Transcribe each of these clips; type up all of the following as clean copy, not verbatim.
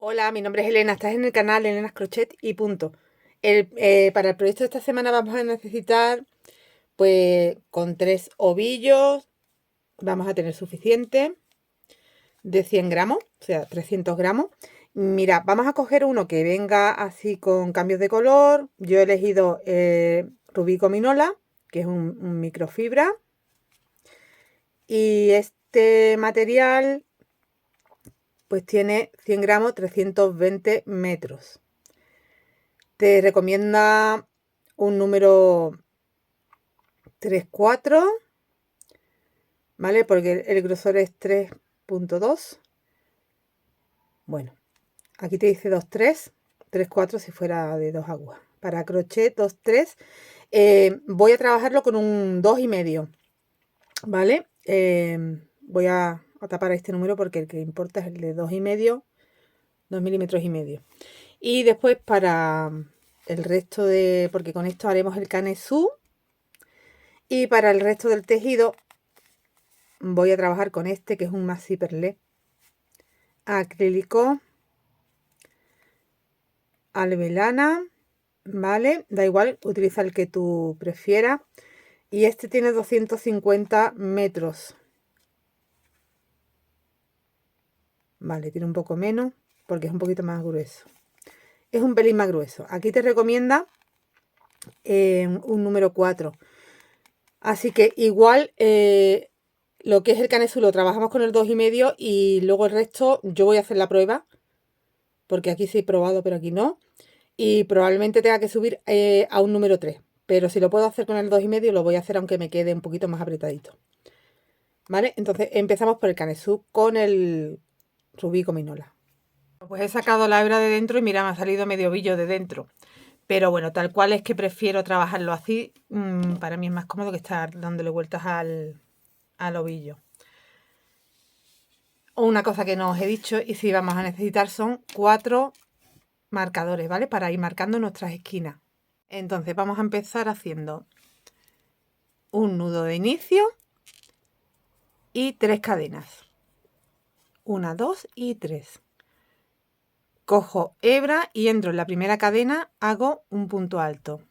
Hola, mi nombre es Elena, estás en el canal Elena's Crochet y punto. Para el proyecto de esta semana vamos a necesitar, pues, con 3 ovillos, vamos a tener suficiente, de 100 gramos, o sea, 300 gramos. Mira, vamos a coger uno que venga así con cambios de color. Yo he elegido Rubí Gominola, que es un microfibra. Y este material, pues, tiene 100 gramos, 320 metros. Te recomienda un número 3,4, ¿vale? Porque el grosor es 3,2. Bueno, aquí te dice 2,3, 3,4 si fuera de 2 agujas. Para crochet 2,3. Voy a trabajarlo con un 2,5, ¿vale? Voy a tapar este número porque el que importa es el de 2,5, 2,5 milímetros. Y después para el resto porque con esto haremos el canesú. Y para el resto del tejido voy a trabajar con este, que es un maxi perlé acrílico, alvelana, ¿vale? Da igual, utiliza el que tú prefieras. Y este tiene 250 metros. Vale, tiene un poco menos porque es un poquito más grueso. Es un pelín más grueso. Aquí te recomienda un número 4. Así que igual lo que es el canesú lo trabajamos con el 2,5 y luego el resto yo voy a hacer la prueba porque aquí sí he probado pero aquí no. Y probablemente tenga que subir a un número 3. Pero si lo puedo hacer con el 2,5 lo voy a hacer aunque me quede un poquito más apretadito. ¿Vale? Entonces empezamos por el canesú con el rubí gominola. Pues he sacado la hebra de dentro y mira, me ha salido medio ovillo de dentro. Pero bueno, tal cual es que prefiero trabajarlo así. Para mí es más cómodo que estar dándole vueltas al ovillo. Una cosa que no os he dicho y si vamos a necesitar son 4 marcadores, ¿vale? Para ir marcando nuestras esquinas. Entonces vamos a empezar haciendo un nudo de inicio y 3 cadenas. 1, 2 y 3. Cojo hebra y entro en la primera cadena, hago un punto alto.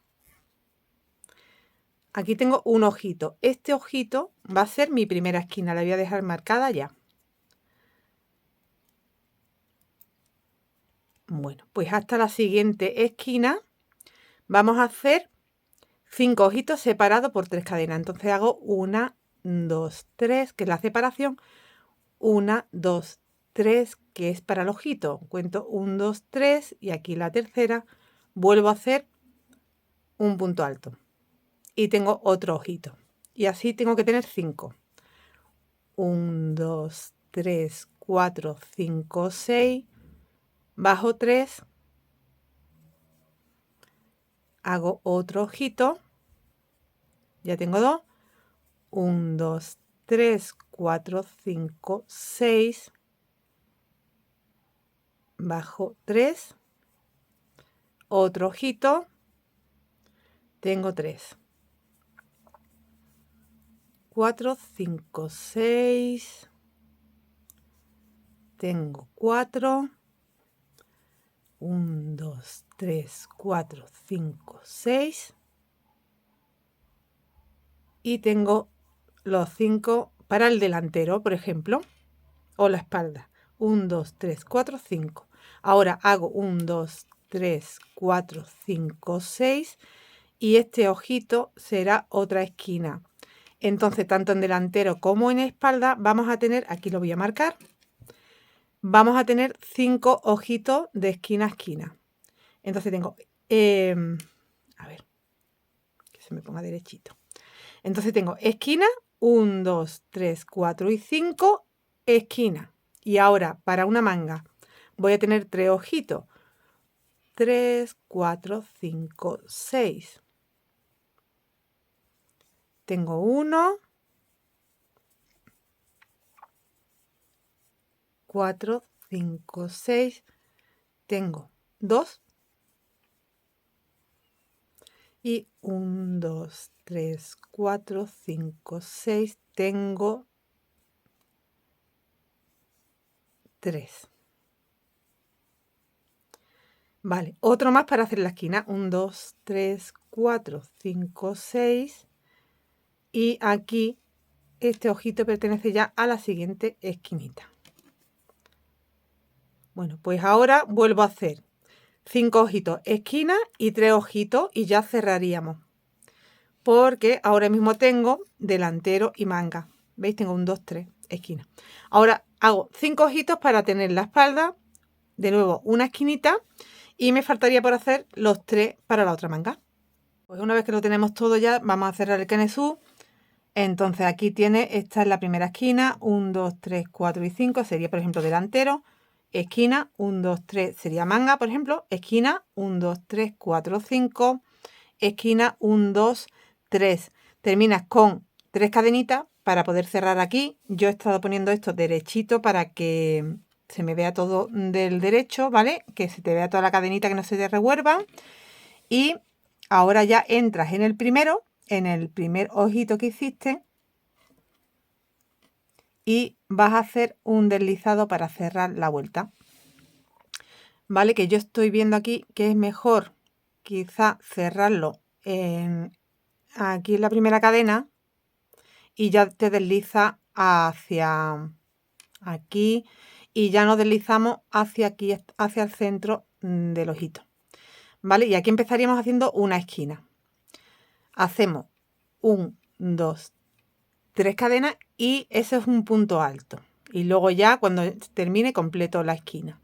Aquí tengo un ojito. Este ojito va a ser mi primera esquina, la voy a dejar marcada ya. Bueno, pues hasta la siguiente esquina vamos a hacer 5 ojitos separados por 3 cadenas. Entonces hago 1, 2, 3, que es la separación. 1, 2, 3, que es para el ojito. Cuento 1, 2, 3 y aquí la tercera vuelvo a hacer un punto alto. Y tengo otro ojito. Y así tengo que tener 5. 1, 2, 3, 4, 5, 6. Bajo 3. Hago otro ojito. Ya tengo 2. 1, 2, 3, 4, 5, 6. Bajo 3. Otro ojito. Tengo 3. 4, 5, 6. Tengo 4. 1, 2, 3, 4, 5, 6. Y tengo los 5 para el delantero, por ejemplo, o la espalda. 1, 2, 3, 4, 5. Ahora hago 1, 2, 3, 4, 5, 6. Y este ojito será otra esquina. Entonces, tanto en delantero como en espalda vamos a tener, aquí lo voy a marcar, vamos a tener 5 ojitos de esquina a esquina. Entonces tengo, a ver, que se me ponga derechito. Entonces tengo esquina, 1, 2, 3, 4 y 5, esquina. Y ahora, para una manga, voy a tener 3 ojitos. 3, 4, 5, 6. Tengo 1, 4, 5, 6. Tengo 2. Y 1, 2, 3, 4, 5, 6. Tengo 3. Vale, otro más para hacer la esquina. 1, 2, 3, 4, 5, 6. Y aquí este ojito pertenece ya a la siguiente esquinita. Bueno, pues ahora vuelvo a hacer 5 ojitos esquina y 3 ojitos y ya cerraríamos. Porque ahora mismo tengo delantero y manga. ¿Veis? Tengo 1, 2, 3 esquinas. Ahora hago 5 ojitos para tener la espalda. De nuevo una esquinita. Y me faltaría por hacer los 3 para la otra manga. Pues una vez que lo tenemos todo ya, vamos a cerrar el canesú. Entonces aquí tiene, esta es la primera esquina, 1, 2, 3, 4 y 5, sería por ejemplo delantero, esquina, 1, 2, 3 sería manga, por ejemplo, esquina, 1, 2, 3, 4, 5, esquina, 1, 2, 3. Terminas con 3 cadenitas para poder cerrar aquí. Yo he estado poniendo esto derechito para que se me vea todo del derecho, ¿vale? Que se te vea toda la cadenita, que no se te revuelva. Y ahora ya entras en el primero, en el primer ojito que hiciste, y vas a hacer un deslizado para cerrar la vuelta. Vale, que yo estoy viendo aquí que es mejor quizá cerrarlo aquí en la primera cadena y ya te desliza hacia aquí y ya nos deslizamos hacia aquí, hacia el centro del ojito. Vale, y aquí empezaríamos haciendo una esquina. Hacemos 1, 2, 3 cadenas y ese es un punto alto. Y luego ya cuando termine completo la esquina.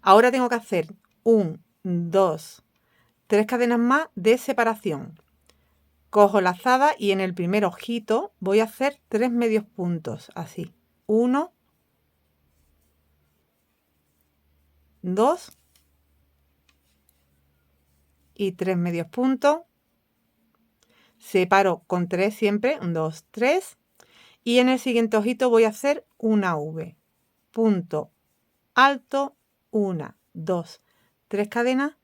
Ahora tengo que hacer 1, 2, 3 cadenas más de separación. Cojo lazada y en el primer ojito voy a hacer 3 medios puntos, así. 1, 2 y 3 medios puntos. Separo con 3 siempre, 1, 2, 3. Y en el siguiente ojito voy a hacer una V. Punto alto, 1, 2, 3 cadenas.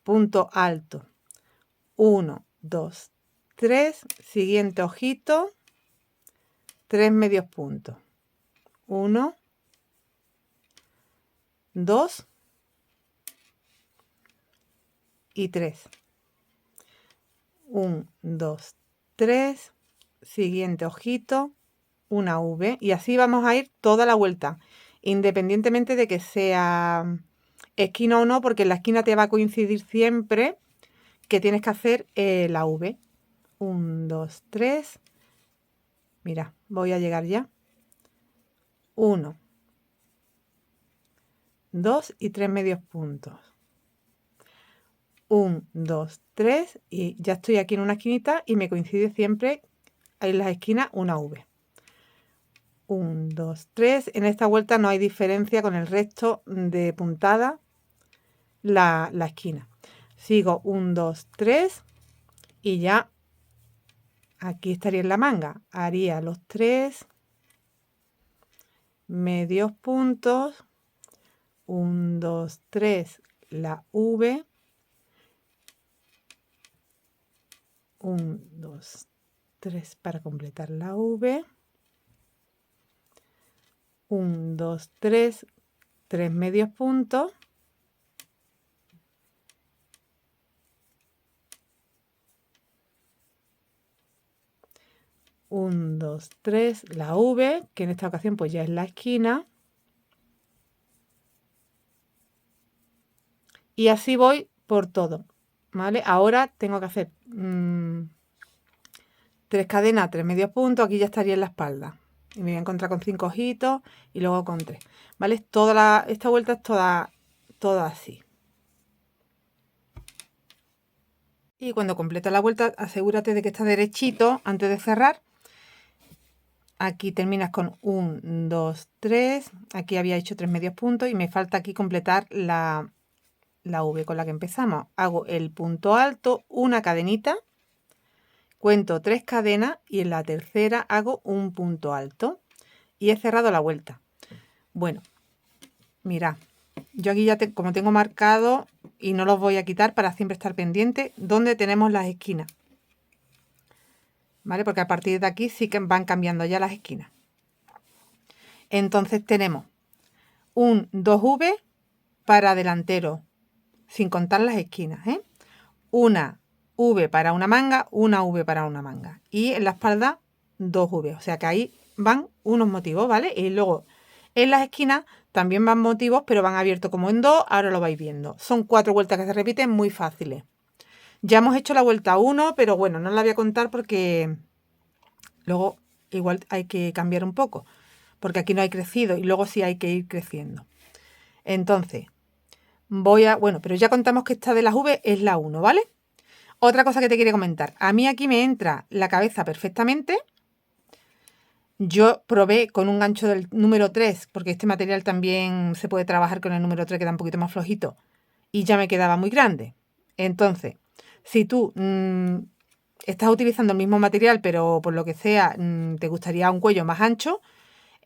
Punto alto, 1, 2, 3. Siguiente ojito, 3 medios puntos. 1, 2 y 3. 1, 2, 3. Siguiente ojito, una V. Y así vamos a ir toda la vuelta, independientemente de que sea esquina o no, porque en la esquina te va a coincidir siempre que tienes que hacer la V. 1, 2, 3. Mira, voy a llegar ya. 1, 2 y 3 medios puntos. 1, 2, 3 y ya estoy aquí en una esquinita y me coincide siempre en las esquinas una V. 1, 2, 3. En esta vuelta no hay diferencia con el resto de puntada la esquina. Sigo 1, 2, 3 y ya aquí estaría en la manga. Haría los 3 medios puntos. 1, 2, 3 la V. 1, 2, 3 para completar la V. 1, 2, 3, 3 medios puntos. Un, 2, 3, la V, que en esta ocasión pues ya es la esquina. Y así voy por todo, ¿vale? Ahora tengo que hacer 3 cadenas, 3 medios puntos, aquí ya estaría en la espalda. Y me voy a encontrar con 5 ojitos y luego con 3, ¿vale? Esta vuelta es toda así. Y cuando completa la vuelta, asegúrate de que está derechito antes de cerrar. Aquí terminas con 1, 2, 3. Aquí había hecho 3 medios puntos y me falta aquí completar la V con la que empezamos. Hago el punto alto, una cadenita, cuento 3 cadenas y en la tercera hago un punto alto y he cerrado la vuelta. Bueno, mirad, yo aquí ya como tengo marcado y no los voy a quitar para siempre estar pendiente donde tenemos las esquinas, ¿vale? Porque a partir de aquí sí que van cambiando ya las esquinas. Entonces tenemos un 2V para delantero, sin contar las esquinas, ¿eh? Una V para una manga, una V para una manga. Y en la espalda, 2V. O sea que ahí van unos motivos, ¿vale? Y luego en las esquinas también van motivos, pero van abiertos como en dos. Ahora lo vais viendo. Son 4 vueltas que se repiten muy fáciles. Ya hemos hecho la vuelta 1, pero bueno, no la voy a contar porque luego igual hay que cambiar un poco. Porque aquí no hay crecido y luego sí hay que ir creciendo. Entonces, bueno, pero ya contamos que esta de las V es la 1, ¿vale? Otra cosa que te quería comentar. A mí aquí me entra la cabeza perfectamente. Yo probé con un gancho del número 3, porque este material también se puede trabajar con el número 3, que da un poquito más flojito, y ya me quedaba muy grande. Entonces, si tú estás utilizando el mismo material, pero por lo que sea te gustaría un cuello más ancho,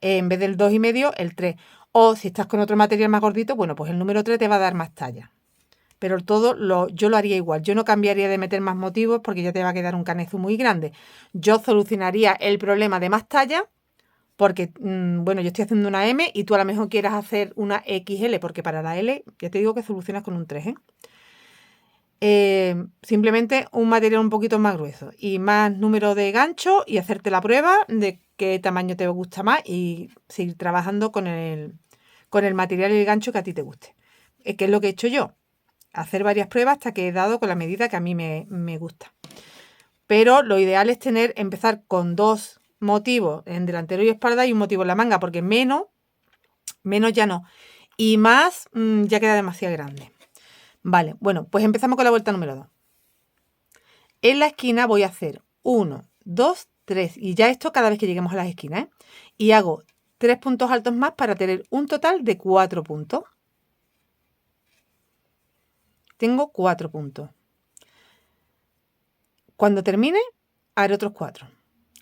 en vez del 2,5, el 3. O si estás con otro material más gordito, bueno, pues el número 3 te va a dar más talla. Pero yo lo haría igual. Yo no cambiaría de meter más motivos porque ya te va a quedar un canezo muy grande. Yo solucionaría el problema de más talla porque, bueno, yo estoy haciendo una M y tú a lo mejor quieras hacer una XL, porque para la L ya te digo que solucionas con un 3, ¿eh? Simplemente un material un poquito más grueso y más número de gancho y hacerte la prueba de qué tamaño te gusta más y seguir trabajando con el material y el gancho que a ti te guste. ¿Qué es lo que he hecho yo? Hacer varias pruebas hasta que he dado con la medida que a mí me gusta. Pero lo ideal es empezar con 2 motivos en delantero y espalda y un motivo en la manga, porque menos ya no. Y más ya queda demasiado grande. Vale, bueno, pues empezamos con la vuelta número 2. En la esquina voy a hacer 1, 2, 3. Y ya esto cada vez que lleguemos a las esquinas, ¿eh? Y hago 3 puntos altos más para tener un total de 4 puntos. Tengo 4 puntos. Cuando termine, haré otros 4.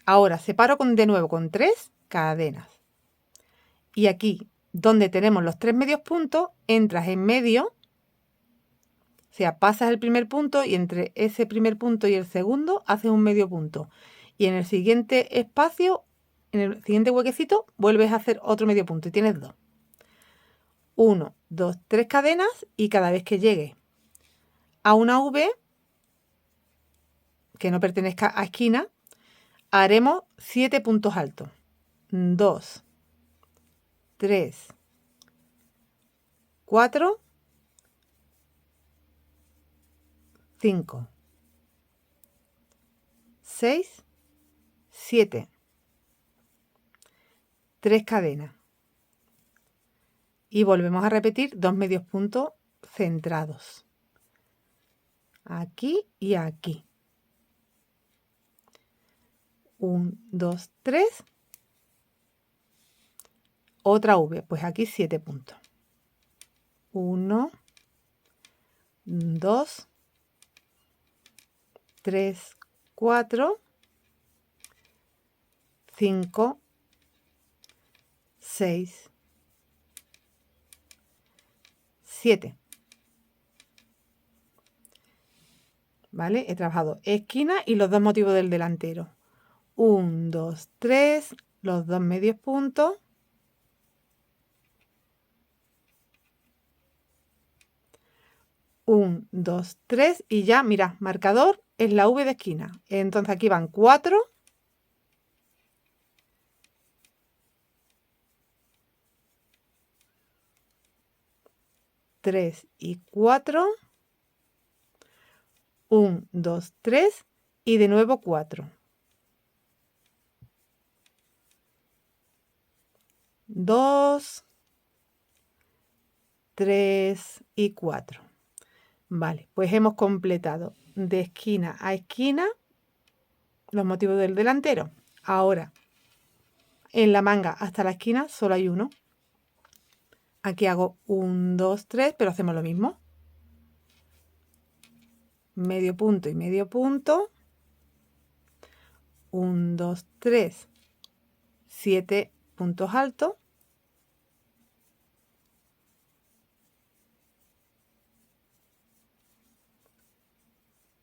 Ahora separo de nuevo con 3 cadenas. Y aquí, donde tenemos los 3 medios puntos, entras en medio, o sea, pasas el primer punto y entre ese primer punto y el segundo haces un medio punto. Y en el siguiente espacio, en el siguiente huequecito, vuelves a hacer otro medio punto y tienes 2. 1, 2, 3 cadenas y cada vez que llegue a una V que no pertenezca a esquina, haremos 7 puntos altos. 2, 3, 4, 5, 6, 7. 3 cadenas. Y volvemos a repetir 2 medios puntos centrados. Aquí y aquí. 1, 2, 3. Otra V, pues aquí 7 puntos. 1, 2, 3, 4, 5, 6, 7. ¿Vale? He trabajado esquina y los 2 motivos del delantero. 1, 2, 3, los 2 medios puntos. 1, 2, 3 y ya, mira, marcador es la V de esquina. Entonces aquí van 4. 3 y 4. 1, 2, 3 y de nuevo 4. 2, 3 y 4. Vale, pues hemos completado de esquina a esquina los motivos del delantero. Ahora, en la manga hasta la esquina solo hay uno. Aquí hago 1, 2, 3, pero hacemos lo mismo. Medio punto y medio punto. 1, 2, 3, 7 puntos altos.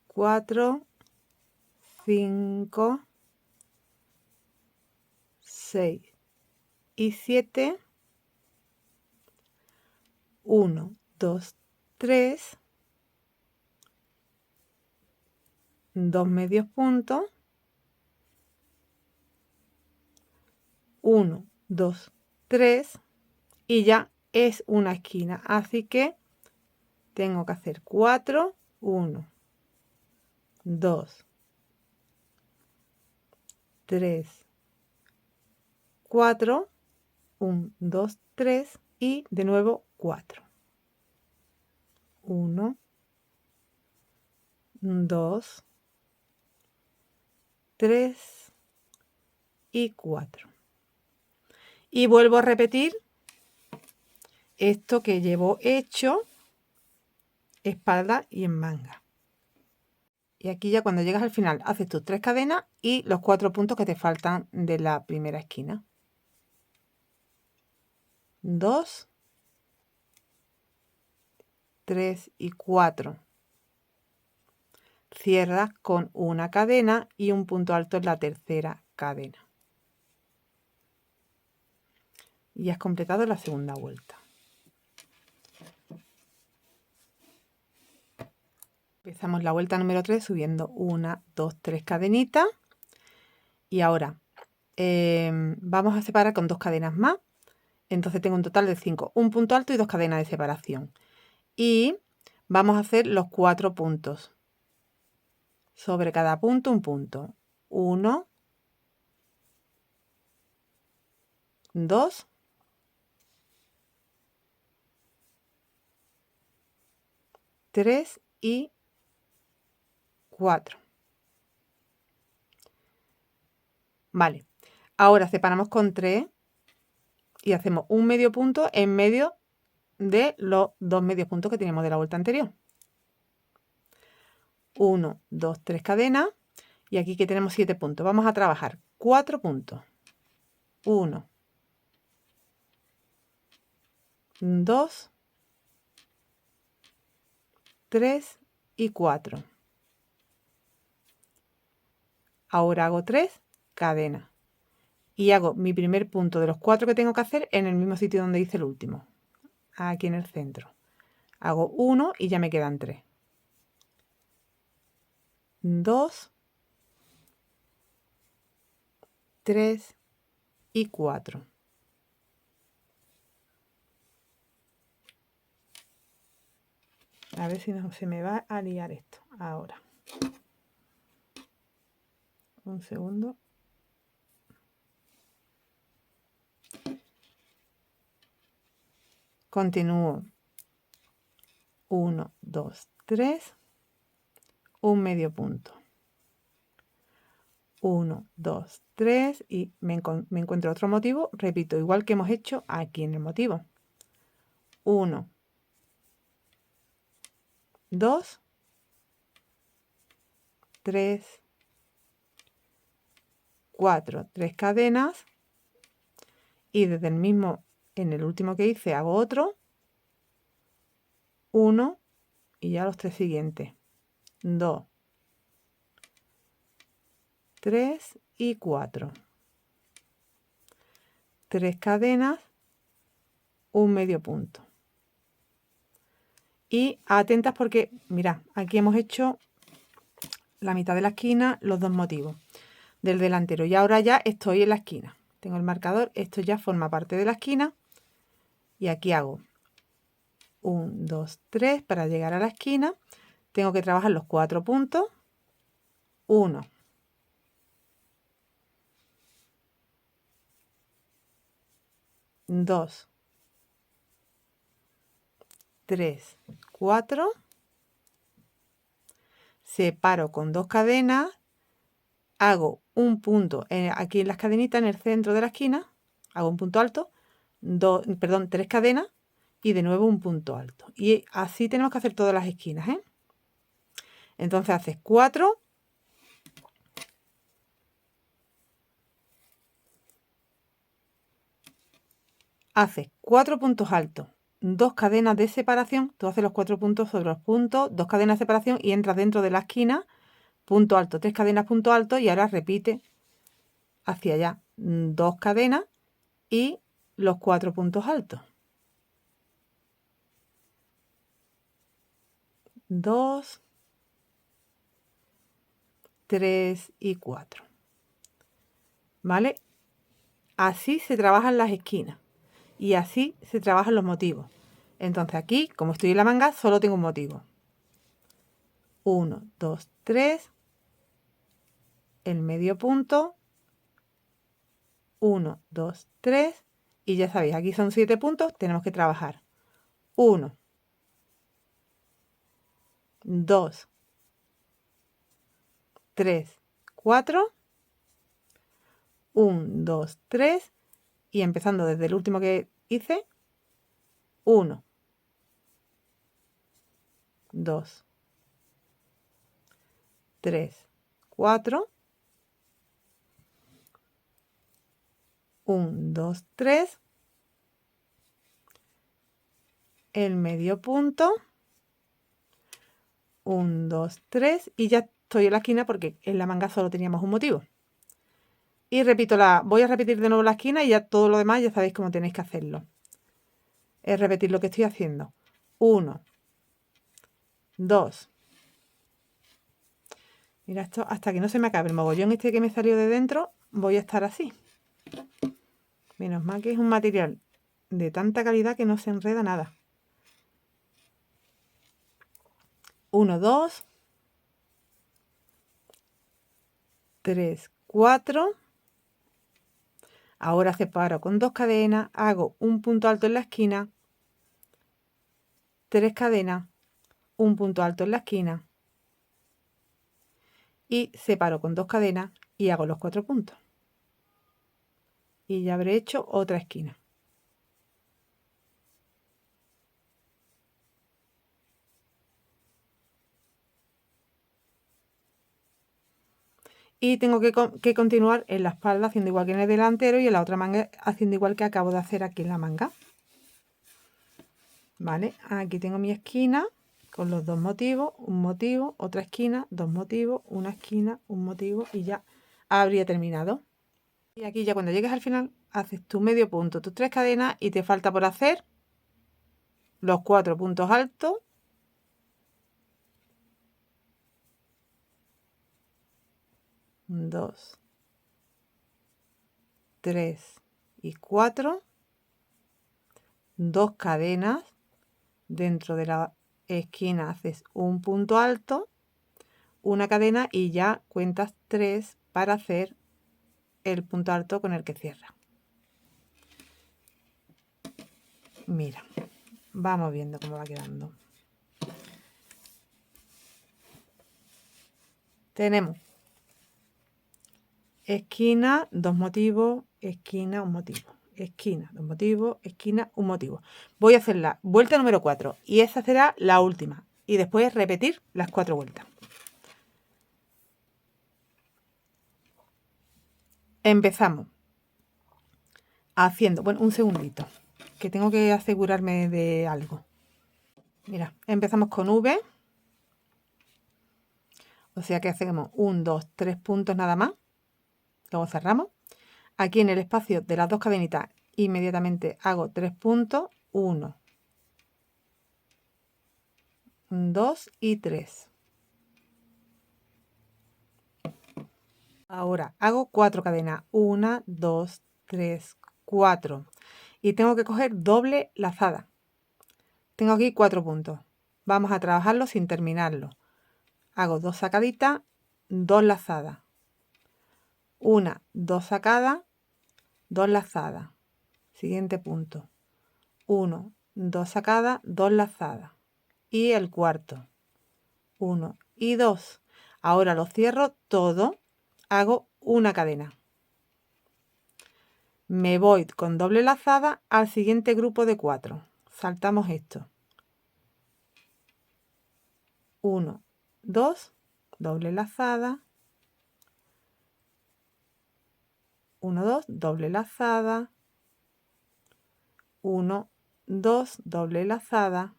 4, 5, 6 y 7. 1, 2, 3, 2 medios puntos, 1, 2, 3 y ya es una esquina, así que tengo que hacer 4, 1, 2, 3, 4, 1, 2, 3 y de nuevo 4. 1, 2, 3 y 4. Y vuelvo a repetir esto que llevo hecho, espalda y en manga. Y aquí ya cuando llegas al final haces tus 3 cadenas y los 4 puntos que te faltan de la primera esquina. 2, 3 y 4. Cierras con una cadena y un punto alto en la tercera cadena. Y has completado la segunda vuelta. Empezamos la vuelta número 3 subiendo 1, 2, 3 cadenitas. Y ahora vamos a separar con 2 cadenas más. Entonces tengo un total de 5, un punto alto y 2 cadenas de separación. Y vamos a hacer los 4 puntos. Sobre cada punto un punto. 1, 2, 3 y 4. Vale, ahora separamos con 3 y hacemos un medio punto en medio de los 2 medios puntos que teníamos de la vuelta anterior. 1, 2, 3 cadenas y aquí que tenemos 7 puntos. Vamos a trabajar 4 puntos. 1, 2, 3 y 4. Ahora hago 3 cadenas y hago mi primer punto de los 4 que tengo que hacer en el mismo sitio donde hice el último, aquí en el centro. Hago 1 y ya me quedan 3. 2, 3 y 4. A ver si no se me va a liar esto ahora. Un segundo. Continúo. 1, 2, 3. Un medio punto. 1, 2, 3 y me encuentro otro motivo. Repito, igual que hemos hecho aquí en el motivo. 1, 2, 3, 4, 3 cadenas y desde el mismo, en el último que hice, hago otro, 1 y ya los 3 siguientes, 2, 3 y 4. 3 cadenas, un medio punto. Y atentas porque, mirad, aquí hemos hecho la mitad de la esquina, los 2 motivos del delantero. Y ahora ya estoy en la esquina. Tengo el marcador, esto ya forma parte de la esquina. Y aquí hago 1, 2, 3 para llegar a la esquina. Tengo que trabajar los 4 puntos. 1, 2, 3, 4. Separo con 2 cadenas. Hago un punto aquí en las cadenitas en el centro de la esquina. Hago un punto alto. 3 cadenas. Y de nuevo un punto alto. Y así tenemos que hacer todas las esquinas, ¿eh? Entonces haces 4. Haces 4 puntos altos, 2 cadenas de separación. Tú haces los 4 puntos sobre los puntos, 2 cadenas de separación y entras dentro de la esquina, punto alto, 3 cadenas, punto alto y ahora repite hacia allá 2 cadenas y los 4 puntos altos. 2, 3 y 4. ¿Vale? Así se trabajan las esquinas y así se trabajan los motivos. Entonces aquí, como estoy en la manga, solo tengo un motivo. 1, 2, 3, el medio punto, 1, 2, 3, y ya sabéis, aquí son 7 puntos, tenemos que trabajar 1, 2, 3, 4, 1, 2, 3, y empezando desde el último que hice, 1, 2, 3, 4, 1, 2, 3, el medio punto, 1, 2, 3, y ya estoy en la esquina porque en la manga solo teníamos un motivo. Y repito voy a repetir de nuevo la esquina y ya todo lo demás ya sabéis cómo tenéis que hacerlo. Es repetir lo que estoy haciendo. 1, 2. Mira, esto hasta que no se me acabe el mogollón este que me salió de dentro, voy a estar así. Menos mal que es un material de tanta calidad que no se enreda nada. 1, 2, 3, 4. Ahora separo con 2 cadenas, hago un punto alto en la esquina, 3 cadenas, un punto alto en la esquina y separo con 2 cadenas y hago los 4 puntos. Y ya habré hecho otra esquina. Y tengo que continuar en la espalda haciendo igual que en el delantero y en la otra manga haciendo igual que acabo de hacer aquí en la manga. Vale, aquí tengo mi esquina con los dos motivos, un motivo, otra esquina, dos motivos, una esquina, un motivo y ya habría terminado. Y aquí ya cuando llegues al final haces tu medio punto, tus 3 cadenas y te falta por hacer los 4 puntos altos, 2, 3 y 4, 2 cadenas, dentro de la esquina haces un punto alto, una cadena y ya cuentas 3 para hacer el punto alto con el que cierra. Mira, vamos viendo cómo va quedando. Tenemos esquina, 2 motivos, esquina, un motivo, esquina, 2 motivos, esquina, un motivo. Voy a hacer la vuelta número 4 y esa será la última. Y después repetir las 4 vueltas. Empezamos haciendo, bueno, un segundito, que tengo que asegurarme de algo. Mira, empezamos con V. O sea que hacemos 1, 2, 3 puntos nada más. Luego cerramos. Aquí en el espacio de las 2 cadenitas inmediatamente hago 3 puntos. 1, 2 y 3. Ahora hago 4 cadenas. 1, 2, 3, 4. Y tengo que coger doble lazada. Tengo aquí 4 puntos. Vamos a trabajarlo sin terminarlo. Hago 2 sacaditas, 2 lazadas. 1, 2 sacadas, 2 lazadas. Siguiente punto. 1, 2 sacadas, 2 lazadas. Y el cuarto. 1 y 2. Ahora lo cierro todo. Hago una cadena. Me voy con doble lazada al siguiente grupo de 4. Saltamos esto. 1, 2, doble lazada. 1, 2, doble lazada. 1, 2, doble lazada.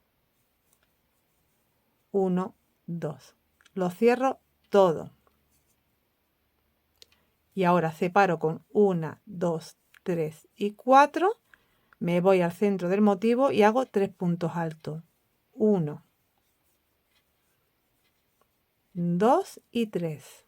1, 2. Lo cierro todo. Y ahora separo con 1, 2, 3 y 4. Me voy al centro del motivo y hago 3 puntos altos. 1, 2 y 3.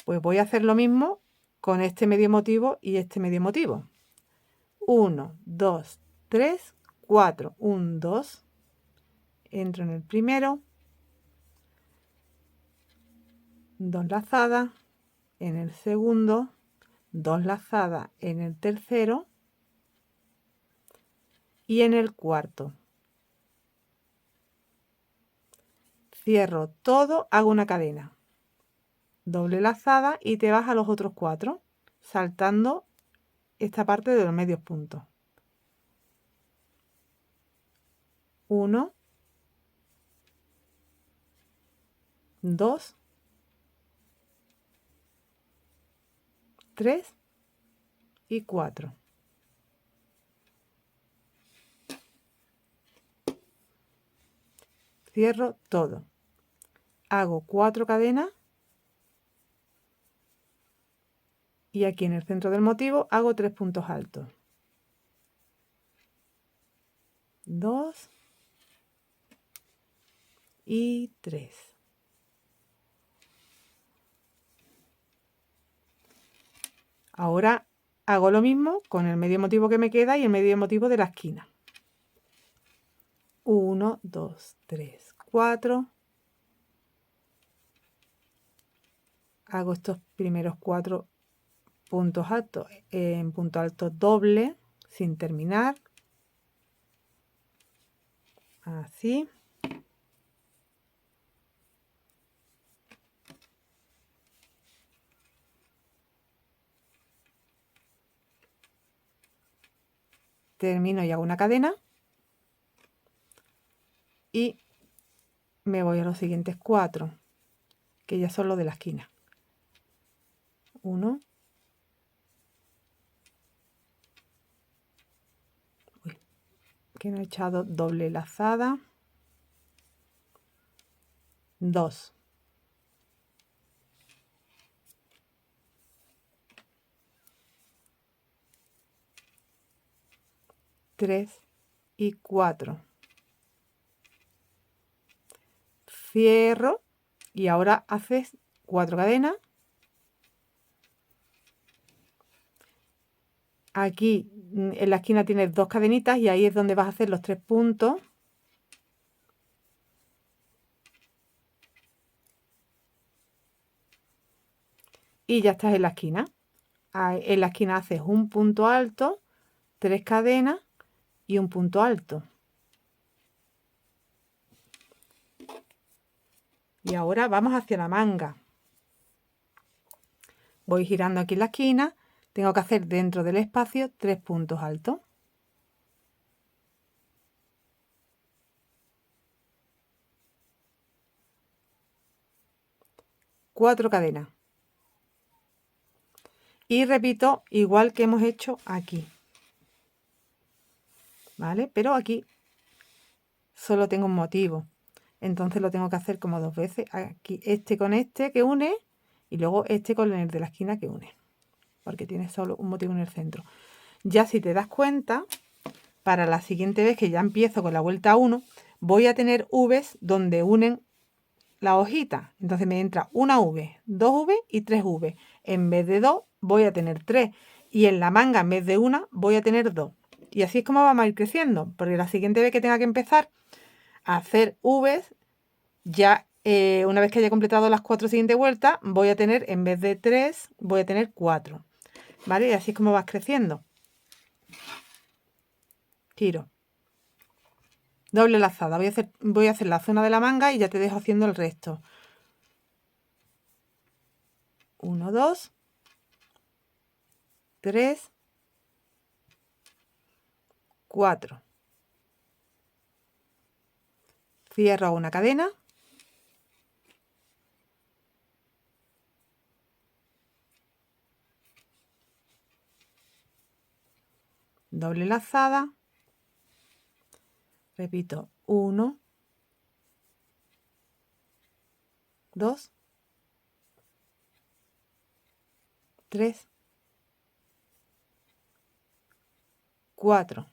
Pues voy a hacer lo mismo con este medio motivo y este medio motivo. 1, 2, 3, 4. 1, 2. Entro en el primero. 2 lazadas. En el segundo. 2 lazadas en el tercero. Y en el cuarto. Cierro todo, hago una cadena. Doble lazada y te vas a los otros 4, saltando esta parte de los medios puntos. 1, 2, 3 y 4. Cierro todo. Hago 4 cadenas y aquí en el centro del motivo hago 3 puntos altos. 2 y 3. Ahora hago lo mismo con el medio motivo que me queda y el medio motivo de la esquina. 1, 2, 3, 4. Hago estos primeros 4 puntos altos en punto alto doble sin terminar. Así. Termino y hago una cadena. Y me voy a los siguientes 4, que ya son los de la esquina. 1. Que no he echado doble lazada. 2. 3 y 4. Cierro y ahora haces 4 cadenas. Aquí en la esquina tienes 2 cadenitas y ahí es donde vas a hacer los 3 puntos. Y ya estás en la esquina. En la esquina haces un punto alto, 3 cadenas y un punto alto. Y ahora vamos hacia la manga. Voy girando aquí en la esquina. Tengo que hacer dentro del espacio 3 puntos altos. Cuatro cadenas. Y repito igual que hemos hecho aquí. ¿Vale? Pero aquí solo tengo un motivo. Entonces lo tengo que hacer como 2 veces. Aquí este con este que une y luego este con el de la esquina que une. Porque tiene solo un motivo en el centro. Ya si te das cuenta, para la siguiente vez que ya empiezo con la vuelta 1, voy a tener V's donde unen la hojita. Entonces me entra una V, 2 V y 3 V. En vez de 2 voy a tener 3. Y en la manga en vez de una voy a tener 2. Y así es como vamos a ir creciendo. Porque la siguiente vez que tenga que empezar a hacer V's, ya una vez que haya completado las 4 siguientes vueltas, voy a tener en vez de 3, voy a tener 4. ¿Vale? Y así es como vas creciendo. Giro. Doble lazada. Voy a hacer la zona de la manga y ya te dejo haciendo el resto. 1, 2, 3, 4. Cierro una cadena. Doble lazada. Repito, 1, 2, 3, 4,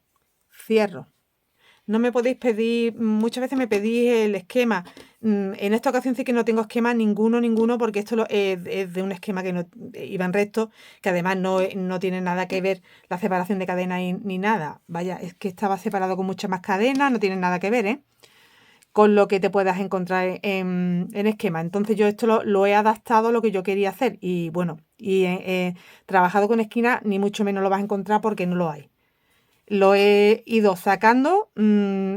cierro. No me podéis pedir, muchas veces me pedís el esquema. En esta ocasión sí que no tengo esquema ninguno, porque esto es de un esquema que no iba en recto, que además no tiene nada que ver la separación de cadena ni nada. Vaya, es que estaba separado con muchas más cadenas, no tiene nada que ver, ¿eh? Con lo que te puedas encontrar en esquema. Entonces yo esto lo he adaptado a lo que yo quería hacer. Y bueno, trabajado con esquina, ni mucho menos lo vas a encontrar porque no lo hay. Lo he ido sacando,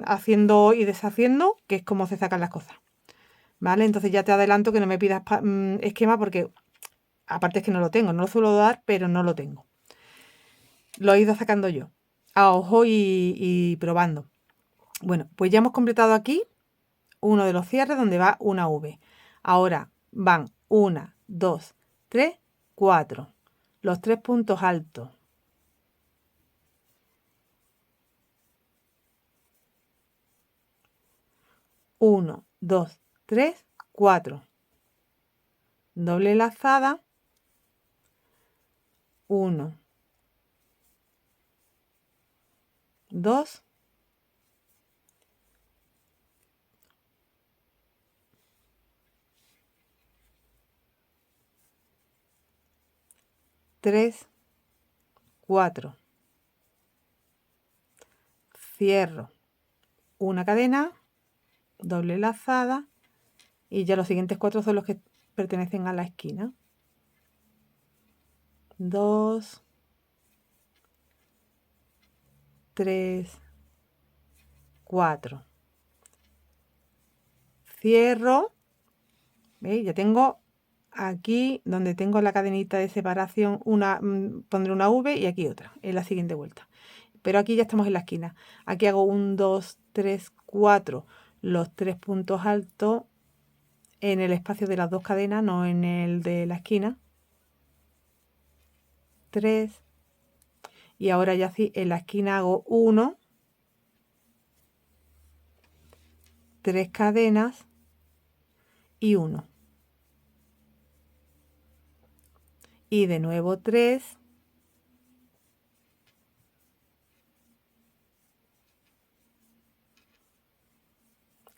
haciendo y deshaciendo, que es como se sacan las cosas. ¿Vale? Entonces ya te adelanto que no me pidas esquema porque aparte es que no lo tengo. No lo suelo dar, pero no lo tengo. Lo he ido sacando yo, a ojo y probando. Bueno, pues ya hemos completado aquí uno de los cierres donde va una V. Ahora van 1, 2, 3, 4. Los 3 puntos altos. Uno, 2, 3, 4. Doble lazada. 1, 2, 3, 4. Cierro una cadena, doble lazada y ya los siguientes 4 son los que pertenecen a la esquina. 2, 3, 4. Cierro. ¿Veis? Ya tengo aquí donde tengo la cadenita de separación, pondré una V y aquí otra en la siguiente vuelta. Pero aquí ya estamos en la esquina. Aquí hago 1, 2, 3, 4, los 3 puntos altos en el espacio de las 2 cadenas, no en el de la esquina. 3. Y ahora ya sí, en la esquina hago 1, 3 cadenas y 1. Y de nuevo 3.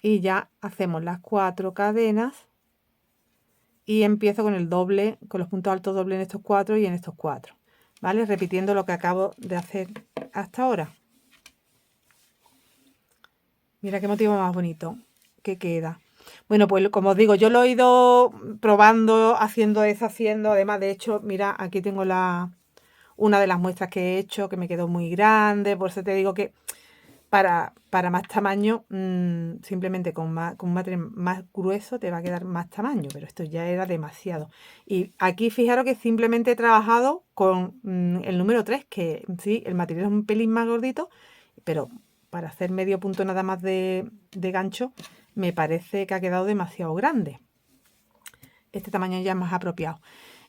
Y ya hacemos las 4 cadenas y empiezo con el doble, con los puntos altos doble en estos 4 y en estos 4, ¿vale? Repitiendo lo que acabo de hacer hasta ahora. Mira qué motivo más bonito que queda. Bueno, pues como os digo, yo lo he ido probando, haciendo, deshaciendo. Además, de hecho, mira, aquí tengo una de las muestras que he hecho, que me quedó muy grande. Por eso te digo que para más tamaño, simplemente con un material más grueso te va a quedar más tamaño, pero esto ya era demasiado. Y aquí fijaros que simplemente he trabajado con el número 3, que sí, el material es un pelín más gordito, pero para hacer medio punto nada más de gancho, me parece que ha quedado demasiado grande. Este tamaño ya es más apropiado.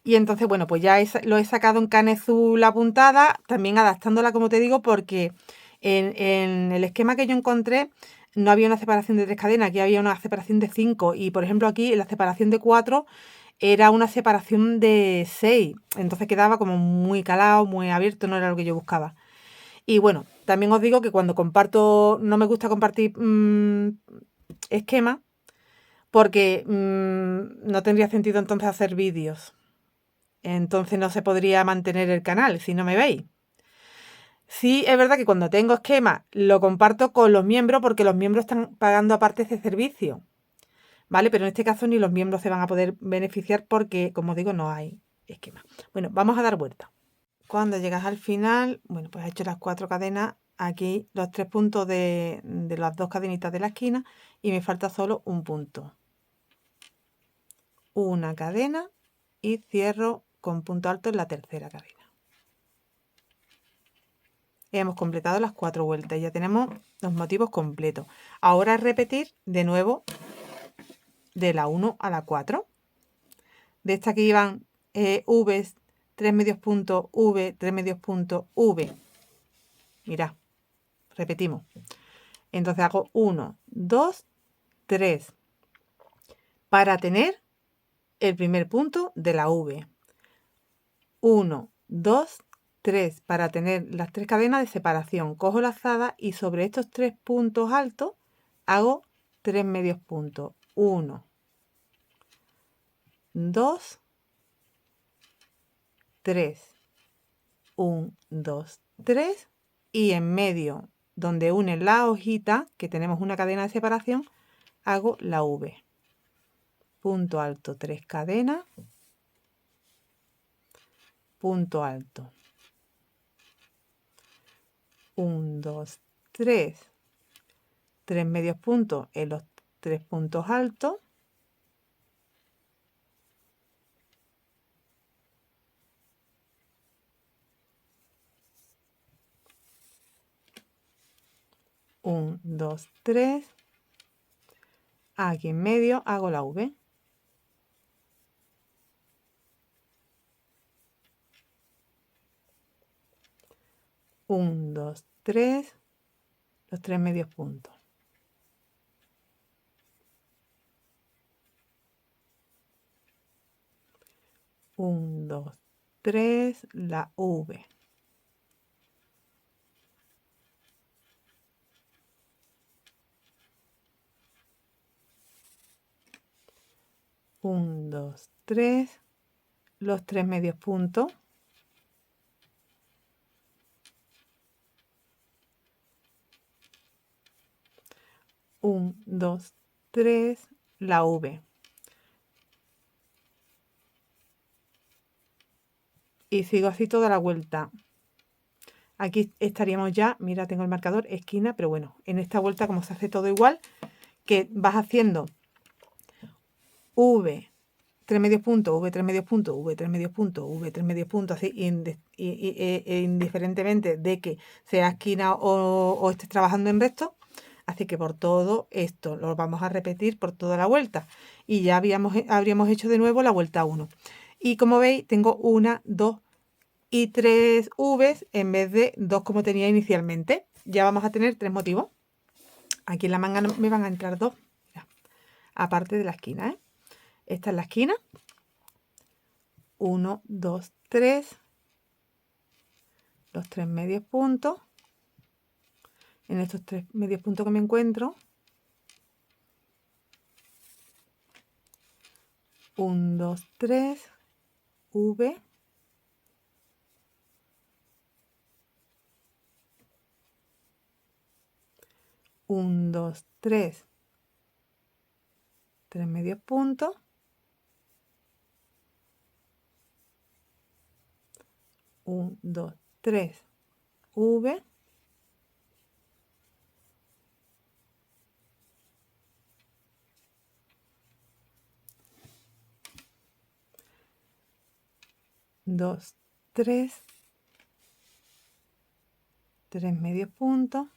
Y entonces, bueno, pues ya lo he sacado en Canezú la puntada, también adaptándola, como te digo, porque en el esquema que yo encontré no había una separación de 3 cadenas, aquí había una separación de 5. Y, por ejemplo, aquí en la separación de 4 era una separación de 6. Entonces quedaba como muy calado, muy abierto, no era lo que yo buscaba. Y bueno, también os digo que cuando comparto, no me gusta compartir esquemas, porque no tendría sentido entonces hacer vídeos. Entonces no se podría mantener el canal si no me veis. Sí, es verdad que cuando tengo esquema lo comparto con los miembros porque los miembros están pagando aparte ese servicio. ¿Vale? Pero en este caso ni los miembros se van a poder beneficiar porque, como digo, no hay esquema. Bueno, vamos a dar vuelta. Cuando llegas al final, bueno, pues he hecho las 4 cadenas. Aquí los 3 puntos de las 2 cadenitas de la esquina y me falta solo un punto. Una cadena y cierro con punto alto en la tercera cadena. Hemos completado las 4 vueltas, ya tenemos los motivos completos. Ahora repetir de nuevo de la 1 a la 4. De esta aquí iban V, 3 medios puntos, V, 3 medios puntos, V. Mirad, repetimos. Entonces hago 1, 2, 3 para tener el primer punto de la V. 1, 2, 3 para tener las 3 cadenas de separación. Cojo lazada y sobre estos 3 puntos altos hago 3 medios puntos. 1, 2, 3. 1, 2, 3. Y en medio, donde une la hojita, que tenemos una cadena de separación, hago la V. Punto alto, 3 cadenas. Punto alto. 1, 2, 3. 3 medios puntos en los 3 puntos altos. Un, 2, 3. Aquí en medio hago la V. Un, 2, 3. Los 3 medios puntos. Un, 2, 3. La V. Un, 2, 3. Los 3 medios puntos. Un, 2, 3. La V. Y sigo así toda la vuelta. Aquí estaríamos ya, mira, tengo el marcador, esquina, pero bueno, en esta vuelta como se hace todo igual, que vas haciendo V, 3 medios puntos, V, 3 medios puntos, V, 3 medios puntos, V, 3 medios puntos, así, indiferentemente de que sea esquina o estés trabajando en recto. Así que por todo esto lo vamos a repetir por toda la vuelta. Y ya habríamos hecho de nuevo la vuelta 1. Y como veis, tengo 1, 2 y 3 V's en vez de 2 como tenía inicialmente. Ya vamos a tener 3 motivos. Aquí en la manga me van a entrar 2. Mira, aparte de la esquina, ¿eh? Esta es la esquina. 1, 2, 3. Los 3 medios puntos. En estos 3 medios puntos que me encuentro. 1, 2, 3. V. 1, 2, 3. 3 medios puntos. 1, 2, 3. V. Dos, 3. 3 medios puntos.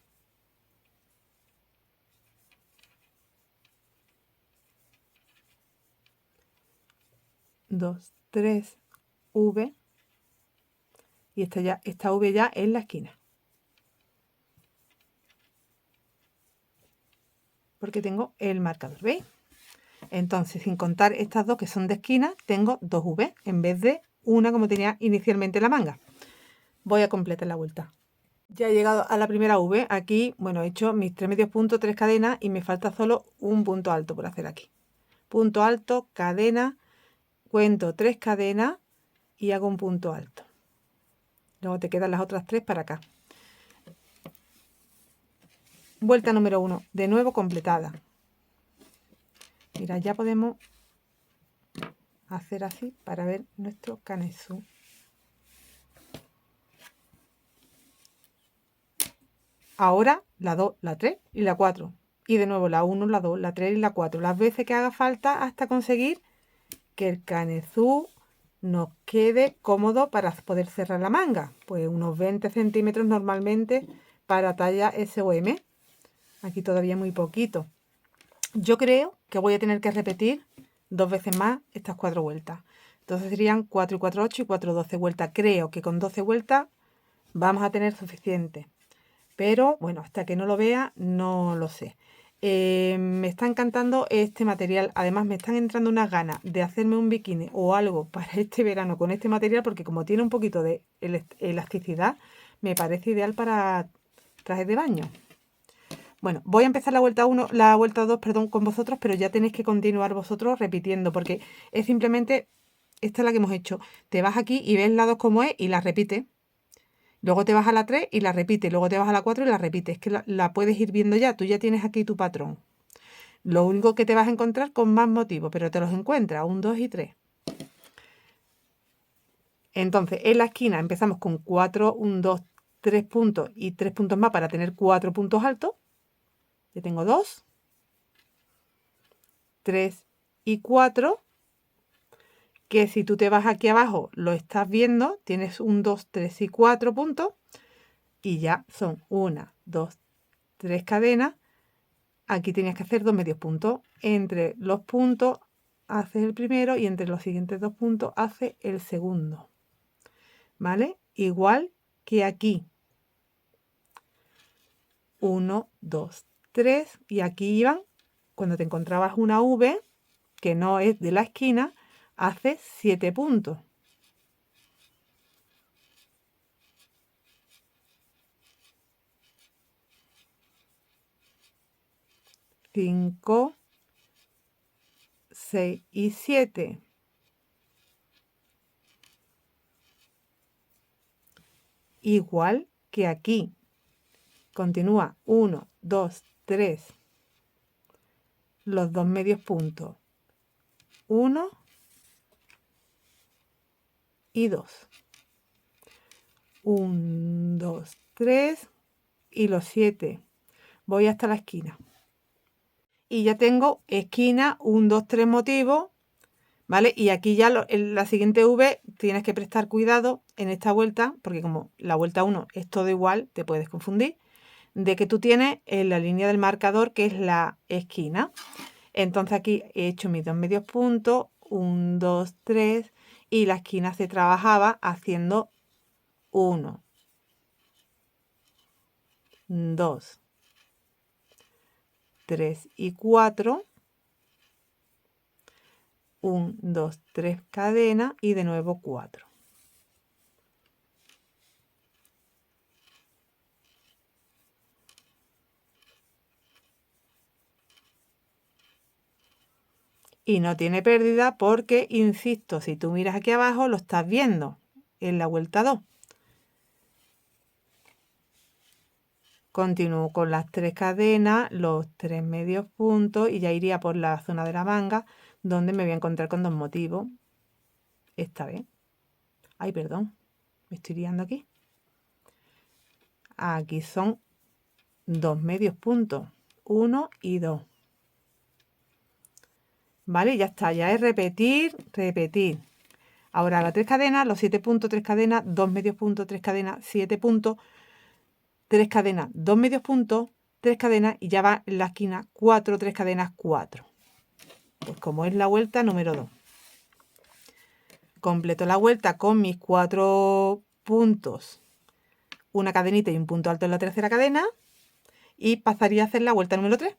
2, 3, V. Y esta V ya en la esquina. Porque tengo el marcador, ¿veis? Entonces, sin contar estas dos que son de esquina, tengo 2 V en vez de una como tenía inicialmente la manga. Voy a completar la vuelta. Ya he llegado a la primera V. Aquí, bueno, he hecho mis 3 medios puntos, 3 cadenas y me falta solo un punto alto por hacer aquí. Punto alto, cadena, cuento 3 cadenas y hago un punto alto. Luego te quedan las otras 3 para acá. Vuelta número 1, de nuevo completada. Mira, ya podemos hacer así para ver nuestro canesú. Ahora la 2, la 3 y la 4. Y de nuevo la 1, la 2, la 3 y la 4. Las veces que haga falta hasta conseguir que el canesú nos quede cómodo para poder cerrar la manga. Pues unos 20 centímetros normalmente para talla S o M. Aquí todavía muy poquito. Yo creo que voy a tener que repetir 2 veces más estas 4 vueltas. Entonces serían 4 y 4, 8 y 4, 12 vueltas. Creo que con 12 vueltas vamos a tener suficiente. Pero bueno, hasta que no lo vea, no lo sé. Me está encantando este material. Además, me están entrando unas ganas de hacerme un bikini o algo para este verano con este material, porque como tiene un poquito de elasticidad, me parece ideal para trajes de baño. Bueno, voy a empezar la vuelta 1, la vuelta 2, perdón, con vosotros, pero ya tenéis que continuar vosotros repitiendo, porque es simplemente, esta es la que hemos hecho. Te vas aquí y ves la 2 como es y la repites. Luego te vas a la 3 y la repites. Luego te vas a la 4 y la repites. Es que la puedes ir viendo ya. Tú ya tienes aquí tu patrón. Lo único que te vas a encontrar con más motivos, pero te los encuentras, 1, 2 y 3. Entonces, en la esquina empezamos con 4, 1, 2, 3 puntos y 3 puntos más para tener 4 puntos altos. Yo tengo 2, 3 y 4, que si tú te vas aquí abajo lo estás viendo, tienes 1, 2, 3 y 4 puntos y ya son 1, 2, 3 cadenas. Aquí tenías que hacer 2 medios puntos. Entre los puntos haces el primero y entre los siguientes 2 puntos haces el segundo. ¿Vale? Igual que aquí. 1, 2, 3 y aquí iban, cuando te encontrabas una V que no es de la esquina, haces 7 puntos. 5, 6 y 7. Igual que aquí. Continúa 1, 2, 3. Los 2 medios puntos. 1 y 2. 1, 2, 3 y los 7. Voy hasta la esquina. Y ya tengo esquina 1, 2, 3 motivos. ¿Vale? Y aquí ya en la siguiente V tienes que prestar cuidado en esta vuelta, porque como la vuelta 1 es todo igual, te puedes confundir, de que tú tienes en la línea del marcador, que es la esquina. Entonces aquí he hecho mis 2 medios puntos, 1, 2, 3, y la esquina se trabajaba haciendo 1, 2, 3 y 4. 1, 2, 3 cadenas y de nuevo 4. Y no tiene pérdida porque, insisto, si tú miras aquí abajo lo estás viendo en la vuelta 2. Continúo con las 3 cadenas, los 3 medios puntos y ya iría por la zona de la manga, donde me voy a encontrar con 2 motivos. Esta vez. Ay, perdón, me estoy liando aquí. Aquí son 2 medios puntos, 1 y 2. ¿Vale? Ya está, ya es repetir, repetir. Ahora las 3 cadenas, los 7 puntos, 3 cadenas, 2 medios puntos, 3 cadenas, 7 puntos, 3 cadenas, 2 medios puntos, 3 cadenas y ya va en la esquina 4, 3 cadenas, 4. Pues como es la vuelta número 2. Completo la vuelta con mis 4 puntos, una cadenita y un punto alto en la tercera cadena y pasaría a hacer la vuelta número 3.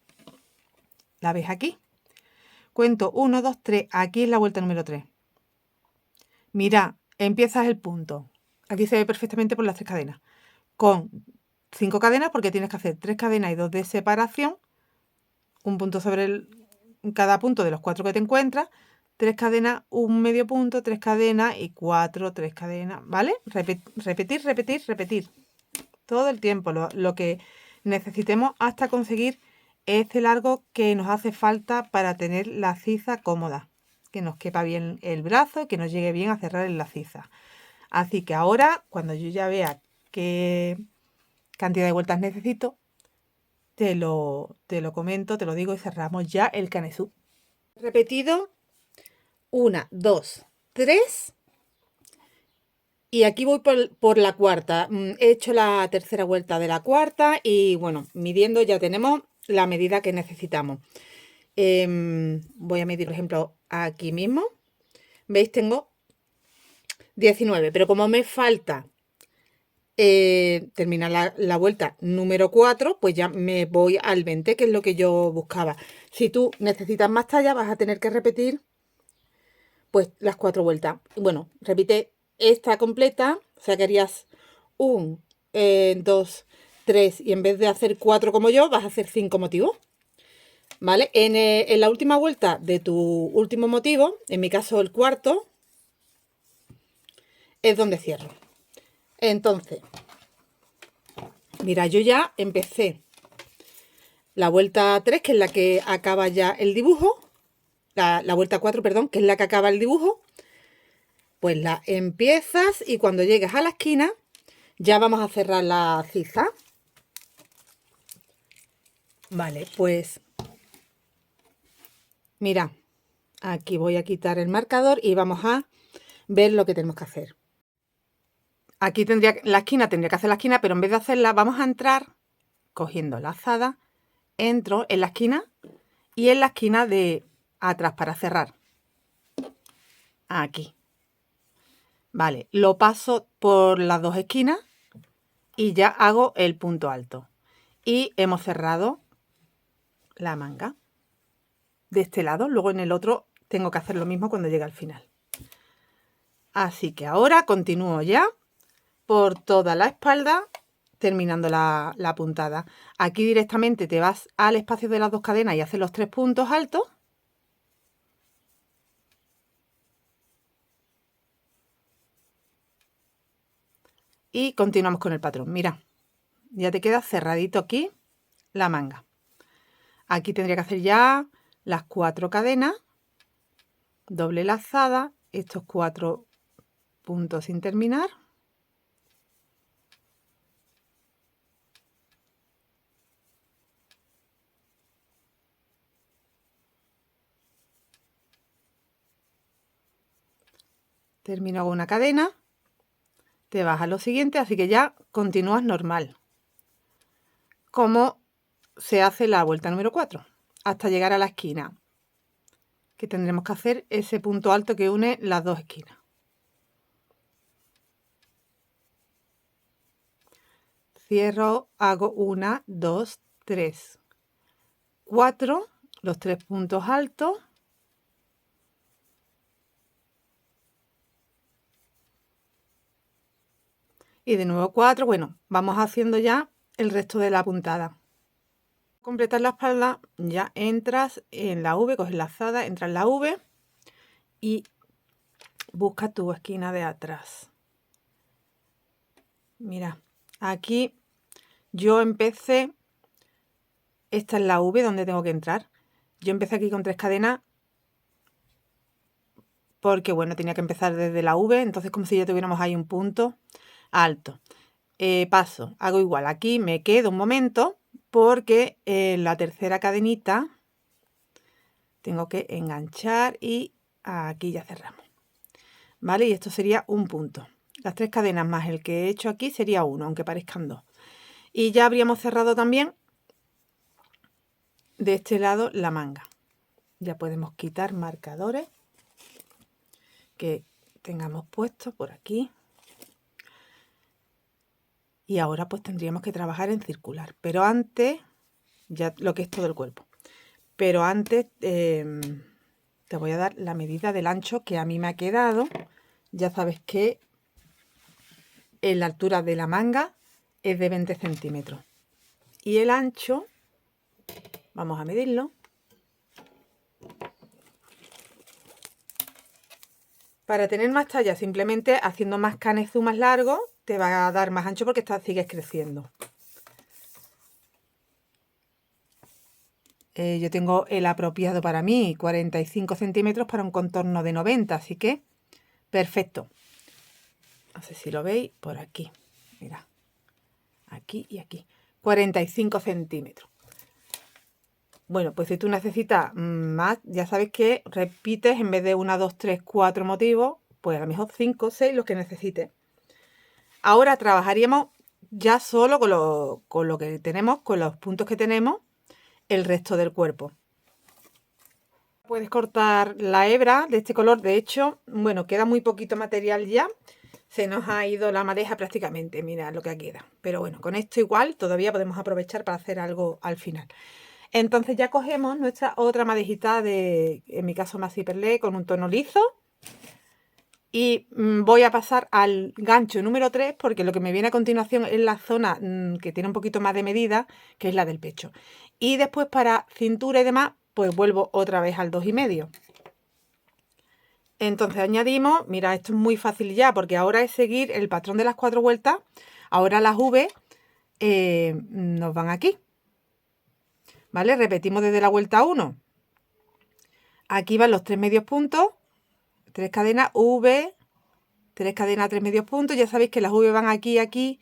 ¿La ves aquí? Cuento 1, 2, 3. Aquí es la vuelta número 3. Mira, empiezas el punto. Aquí se ve perfectamente por las 3 cadenas. Con 5 cadenas porque tienes que hacer 3 cadenas y 2 de separación. Un punto sobre cada punto de los 4 que te encuentras. 3 cadenas, un medio punto, 3 cadenas y 4, 3 cadenas. ¿Vale? Repetir, repetir, repetir. Todo el tiempo. Lo que necesitemos hasta conseguir este largo que nos hace falta para tener la ciza cómoda, que nos quepa bien el brazo y que nos llegue bien a cerrar en la ciza. Así que ahora, cuando yo ya vea qué cantidad de vueltas necesito, te lo comento, te lo digo y cerramos ya el canesú. Repetido 1, 2, 3 y aquí voy por la cuarta. He hecho la tercera vuelta de la cuarta y bueno, midiendo ya tenemos la medida que necesitamos. Voy a medir, por ejemplo, aquí mismo. ¿Veis? Tengo 19, pero como me falta terminar la vuelta número 4, pues ya me voy al 20, que es lo que yo buscaba. Si tú necesitas más talla, vas a tener que repetir pues las 4 vueltas. Bueno, repite esta completa, o sea que harías 1, 2, 3 y en vez de hacer 4 como yo, vas a hacer 5 motivos. ¿Vale? En la última vuelta de tu último motivo, en mi caso el cuarto, es donde cierro. Entonces, mira, yo ya empecé la vuelta 3, que es la que acaba ya el dibujo, la vuelta 4, perdón, que es la que acaba el dibujo, pues la empiezas y cuando llegues a la esquina ya vamos a cerrar la ciza. Vale, pues mira, aquí voy a quitar el marcador y vamos a ver lo que tenemos que hacer. Aquí la esquina tendría que hacer la esquina, pero en vez de hacerla vamos a entrar cogiendo la lazada, entro en la esquina y en la esquina de atrás para cerrar. Aquí. Vale, lo paso por las dos esquinas y ya hago el punto alto. Y hemos cerrado la manga de este lado. Luego en el otro tengo que hacer lo mismo cuando llegue al final. Así que ahora continúo ya por toda la espalda terminando la puntada. Aquí directamente te vas al espacio de las dos cadenas y haces los 3 puntos altos. Y continuamos con el patrón. Mira, ya te queda cerradito aquí la manga. Aquí tendría que hacer ya las 4 cadenas, doble lazada, estos 4 puntos sin terminar. Termino con una cadena, te vas a lo siguiente, así que ya continúas normal. Como se hace la vuelta número 4, hasta llegar a la esquina, que tendremos que hacer ese punto alto que une las dos esquinas. Cierro, hago 1, 2, 3, 4, los 3 puntos altos. Y de nuevo 4, bueno, vamos haciendo ya el resto de la puntada. Completar la espalda, ya entras en la V, coges lazada, entras en la V y busca tu esquina de atrás. Mira, aquí yo empecé, esta es la V donde tengo que entrar. Yo empecé aquí con 3 cadenas porque, bueno, tenía que empezar desde la V, entonces como si ya tuviéramos ahí un punto alto. Paso, hago igual, aquí me quedo un momento porque en la tercera cadenita tengo que enganchar y aquí ya cerramos. ¿Vale? Y esto sería un punto. Las 3 cadenas más el que he hecho aquí sería 1, aunque parezcan 2. Y ya habríamos cerrado también de este lado la manga. Ya podemos quitar marcadores que tengamos puestos por aquí. Y ahora pues tendríamos que trabajar en circular. Pero antes, ya lo que es todo el cuerpo. Pero antes te voy a dar la medida del ancho que a mí me ha quedado. Ya sabes que en la altura de la manga es de 20 centímetros. Y el ancho, vamos a medirlo. Para tener más talla, simplemente haciendo más canezú más largo, te va a dar más ancho porque sigues creciendo. Yo tengo el apropiado para mí, 45 centímetros para un contorno de 90, así que perfecto. No sé si lo veis por aquí. Mira, aquí y aquí. 45 centímetros. Bueno, pues si tú necesitas más, ya sabes que repites en vez de 1, 2, 3, 4 motivos, pues a lo mejor 5, 6 los que necesites. Ahora trabajaríamos ya solo con lo que tenemos, con los puntos que tenemos, el resto del cuerpo. Puedes cortar la hebra de este color, de hecho, bueno, queda muy poquito material ya, se nos ha ido la madeja prácticamente, mira lo que queda. Pero bueno, con esto igual todavía podemos aprovechar para hacer algo al final. Entonces ya cogemos nuestra otra madejita de, en mi caso Maxi Perlé, con un tono liso. Y voy a pasar al gancho número 3 porque lo que me viene a continuación es la zona que tiene un poquito más de medida, que es la del pecho. Y después para cintura y demás, pues vuelvo otra vez al 2,5. Entonces añadimos, mira, esto es muy fácil ya, porque ahora es seguir el patrón de las 4 vueltas. Ahora las V nos van aquí. ¿Vale? Repetimos desde la vuelta 1. Aquí van los 3 medios puntos, 3 cadenas, V, 3 cadenas, 3 medios puntos. Ya sabéis que las V van aquí, aquí,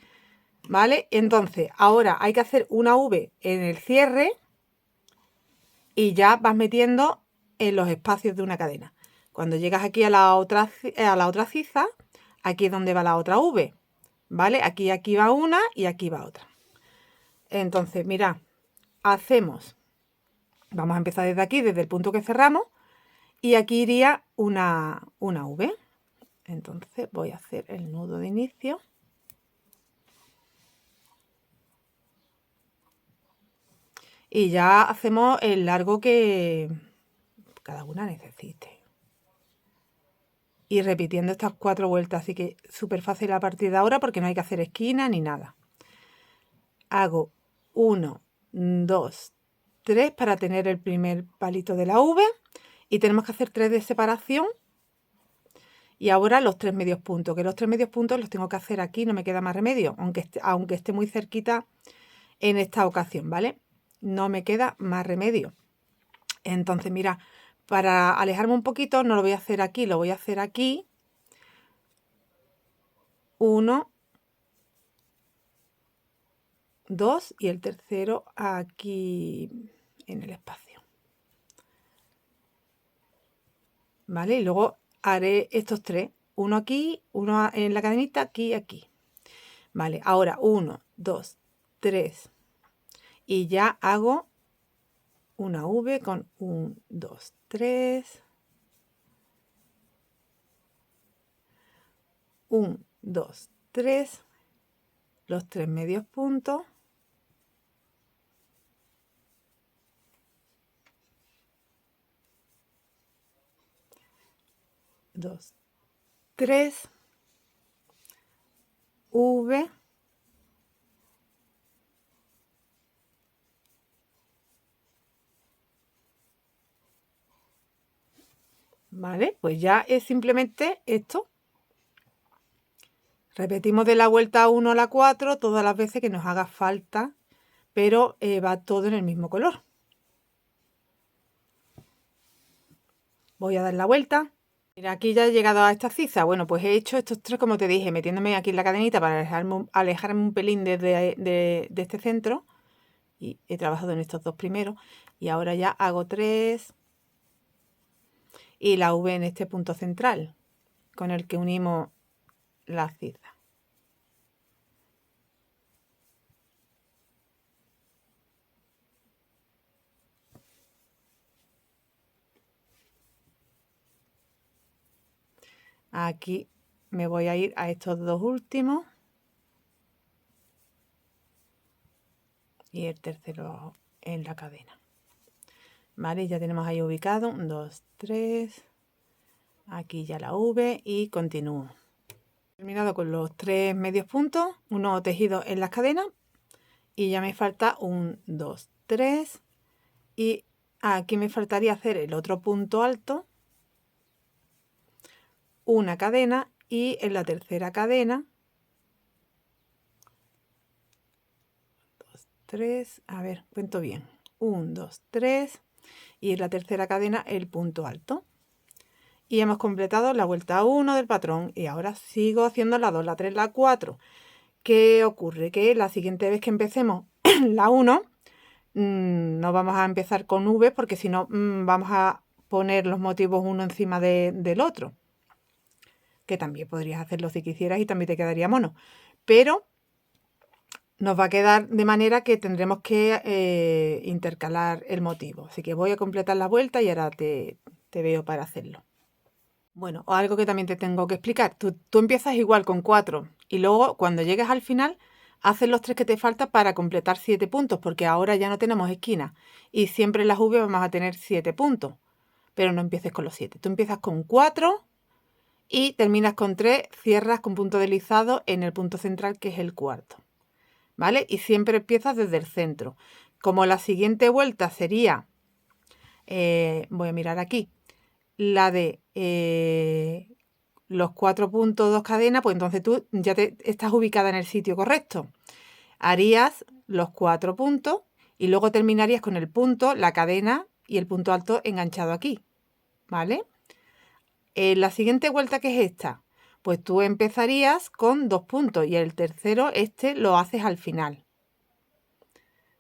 ¿vale? Entonces, ahora hay que hacer una V en el cierre y ya vas metiendo en los espacios de una cadena. Cuando llegas aquí a la otra ciza, aquí es donde va la otra V, ¿vale? Aquí va una y aquí va otra. Entonces, mirad, vamos a empezar desde aquí, desde el punto que cerramos, y aquí iría una V. Entonces voy a hacer el nudo de inicio. Y ya hacemos el largo que cada una necesite. Y repitiendo estas 4 vueltas, así que súper fácil a partir de ahora porque no hay que hacer esquina ni nada. Hago 1, 2, 3 para tener el primer palito de la V y tenemos que hacer 3 de separación. Y ahora los 3 medios puntos, que los 3 medios puntos los tengo que hacer aquí, no me queda más remedio, aunque esté muy cerquita en esta ocasión, ¿vale? No me queda más remedio. Entonces, mira, para alejarme un poquito no lo voy a hacer aquí, lo voy a hacer aquí. 1, 2 y el tercero aquí en el espacio. ¿Vale? Y luego haré estos 3. Uno aquí, uno en la cadenita, aquí y aquí. Vale, ahora 1, 2, 3. Y ya hago una V con 1, 2, 3. 1, 2, 3. Los 3 medios puntos. Dos, 3, V, ¿vale? Pues ya es simplemente esto. Repetimos de la vuelta 1 a la 4 todas las veces que nos haga falta, pero va todo en el mismo color. Voy a dar la vuelta. Mira, aquí ya he llegado a esta ciza. Bueno, pues he hecho estos 3, como te dije, metiéndome aquí en la cadenita para alejarme un pelín de este centro. Y he trabajado en estos 2 primeros. Y ahora ya hago 3 y la V en este punto central con el que unimos la ciza. Aquí me voy a ir a estos 2 últimos y el tercero en la cadena. Vale, ya tenemos ahí ubicado 1, 2, 3. Aquí ya la V y continúo. Terminado con los 3 medios puntos, uno tejido en las cadenas y ya me falta 1, 2, 3 y aquí me faltaría hacer el otro punto alto, una cadena y en la tercera cadena 2, 3, a ver, cuento bien, 1, 2, 3 y en la tercera cadena el punto alto. Y hemos completado la vuelta 1 del patrón y ahora sigo haciendo la 2, la 3, la 4. ¿Qué ocurre? Que la siguiente vez que empecemos la 1 no vamos a empezar con V porque si no vamos a poner los motivos uno encima del otro, que también podrías hacerlo si quisieras y también te quedaría mono, pero nos va a quedar de manera que tendremos que intercalar el motivo. Así que voy a completar la vuelta y ahora te veo para hacerlo. Bueno, o algo que también te tengo que explicar. Tú empiezas igual con 4 y luego cuando llegues al final haces los 3 que te faltan para completar 7 puntos, porque ahora ya no tenemos esquina y siempre en las V vamos a tener 7 puntos, pero no empieces con los 7. Tú empiezas con 4 y terminas con 3, cierras con punto deslizado en el punto central, que es el cuarto, ¿vale? Y siempre empiezas desde el centro. Como la siguiente vuelta sería, voy a mirar aquí, la de los 4 puntos, 2 cadenas, pues entonces tú ya estás ubicada en el sitio correcto. Harías los 4 puntos y luego terminarías con el punto, la cadena y el punto alto enganchado aquí, ¿vale? La siguiente vuelta, que es esta, pues tú empezarías con 2 puntos y el tercero, lo haces al final.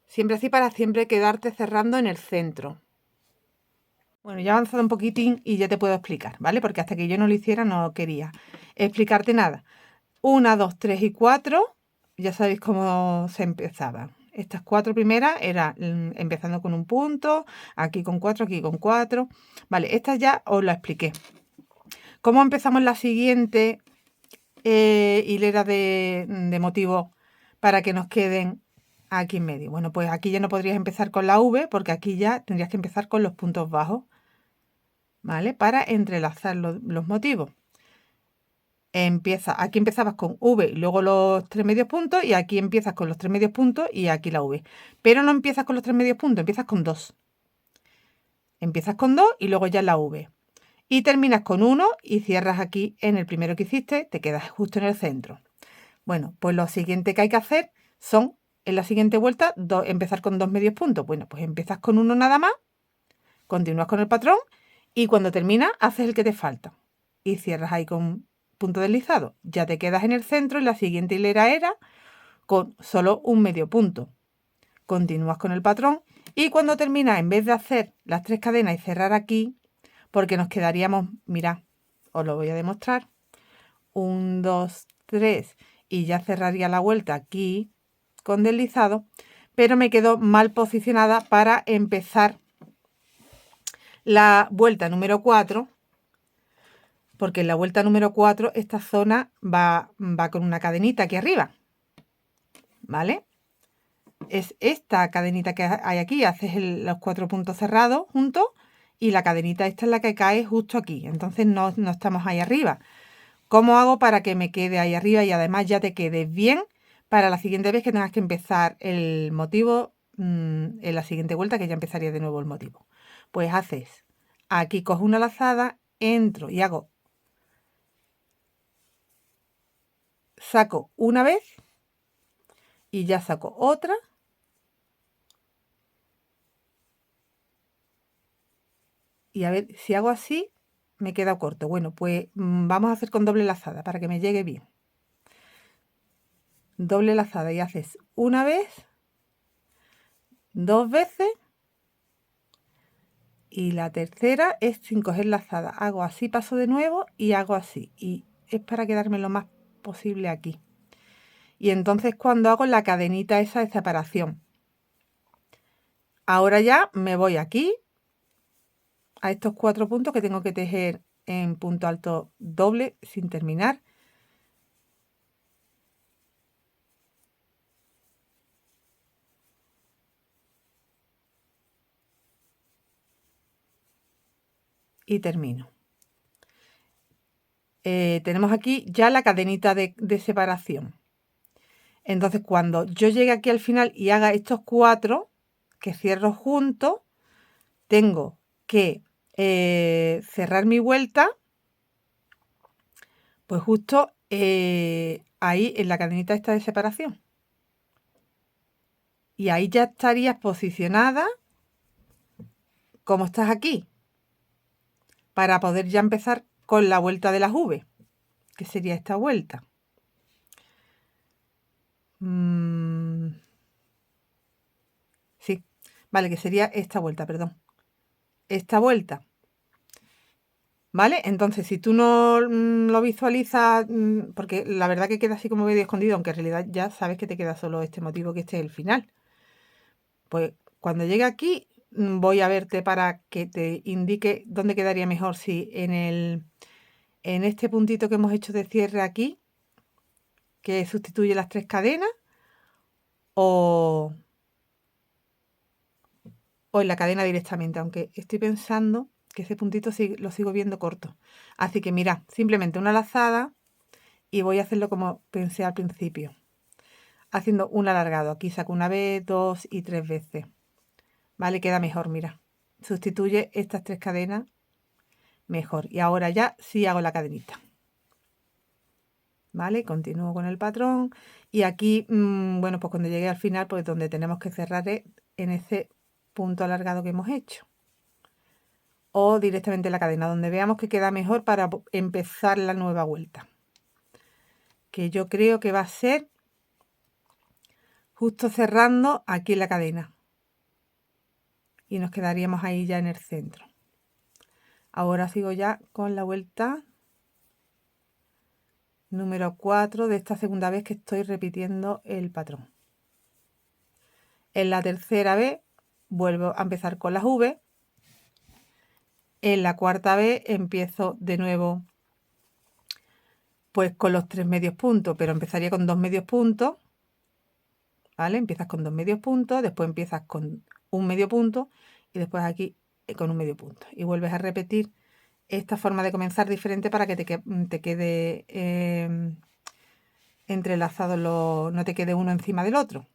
Siempre así, para siempre quedarte cerrando en el centro. Bueno, ya he avanzado un poquitín y ya te puedo explicar, ¿vale? Porque hasta que yo no lo hiciera no quería explicarte nada. 1, 2, 3 y 4, ya sabéis cómo se empezaba. Estas 4 primeras era empezando con un punto, aquí con 4, aquí con 4. Vale, estas ya os la expliqué. ¿Cómo empezamos la siguiente hilera de motivos para que nos queden aquí en medio? Bueno, pues aquí ya no podrías empezar con la V, porque aquí ya tendrías que empezar con los puntos bajos, ¿vale? Para entrelazar los motivos. Aquí empezabas con V y luego los 3 medios puntos, y aquí empiezas con los 3 medios puntos y aquí la V. Pero no empiezas con los 3 medios puntos, empiezas con 2. Empiezas con 2 y luego ya la V. Y terminas con 1 y cierras aquí en el primero que hiciste, te quedas justo en el centro. Bueno, pues lo siguiente que hay que hacer son, en la siguiente vuelta, empezar con 2 medios puntos. Bueno, pues empiezas con 1 nada más, continúas con el patrón y cuando terminas haces el que te falta. Y cierras ahí con punto deslizado. Ya te quedas en el centro y la siguiente hilera era con solo un medio punto. Continúas con el patrón y cuando terminas, en vez de hacer las 3 cadenas y cerrar aquí, porque nos quedaríamos, mirad, os lo voy a demostrar, 1, 2, 3 y ya cerraría la vuelta aquí con deslizado, pero me quedo mal posicionada para empezar la vuelta número 4, porque en la vuelta número 4 esta zona va con una cadenita aquí arriba, ¿vale? Es esta cadenita que hay aquí, haces los 4 puntos cerrados juntos y la cadenita esta es la que cae justo aquí, entonces no estamos ahí arriba. ¿Cómo hago para que me quede ahí arriba y además ya te quede bien para la siguiente vez que tengas que empezar el motivo en la siguiente vuelta, que ya empezaría de nuevo el motivo? Pues haces, aquí cojo una lazada, entro y saco una vez y ya saco otra. Y a ver, si hago así, me queda corto. Bueno, pues vamos a hacer con doble lazada para que me llegue bien. Doble lazada y haces una vez, 2 veces y la tercera es sin coger lazada. Hago así, paso de nuevo y hago así. Y es para quedarme lo más posible aquí. Y entonces cuando hago la cadenita esa de separación. Ahora ya me voy aquí a estos 4 puntos que tengo que tejer en punto alto doble sin terminar. Y termino. Tenemos aquí ya la cadenita de separación. Entonces cuando yo llegue aquí al final y haga estos 4 que cierro juntos, tengo que cerrar mi vuelta, pues justo ahí en la cadenita esta de separación. Y ahí ya estarías posicionada como estás aquí, para poder ya empezar con la vuelta de las V, que sería esta vuelta. Sí, vale, que sería esta vuelta, perdón. Esta vuelta. ¿Vale? Entonces, si tú no lo visualizas, porque la verdad que queda así como medio escondido, aunque en realidad ya sabes que te queda solo este motivo, que este es el final. Pues cuando llegue aquí, voy a verte para que te indique dónde quedaría mejor, si en el en este puntito que hemos hecho de cierre aquí, que sustituye las 3 cadenas, o en la cadena directamente, aunque estoy pensando que ese puntito lo sigo viendo corto. Así que mirad, simplemente una lazada y voy a hacerlo como pensé al principio, haciendo un alargado. Aquí saco una vez, 2 y 3 veces. ¿Vale? Queda mejor, mira. Sustituye estas 3 cadenas mejor. Y ahora ya sí hago la cadenita. ¿Vale? Continúo con el patrón. Y aquí, bueno, pues cuando llegue al final, pues donde tenemos que cerrar es en ese punto alargado que hemos hecho. O directamente la cadena, donde veamos que queda mejor para empezar la nueva vuelta. Que yo creo que va a ser justo cerrando aquí la cadena. Y nos quedaríamos ahí ya en el centro. Ahora sigo ya con la vuelta número 4 de esta segunda vez que estoy repitiendo el patrón. En la tercera vez vuelvo a empezar con las V. En la cuarta vez empiezo de nuevo pues con los 3 medios puntos, pero empezaría con 2 medios puntos. ¿Vale? Empiezas con 2 medios puntos, después empiezas con un medio punto y después aquí con un medio punto. Y vuelves a repetir esta forma de comenzar diferente para que te quede entrelazado, no te quede uno encima del otro.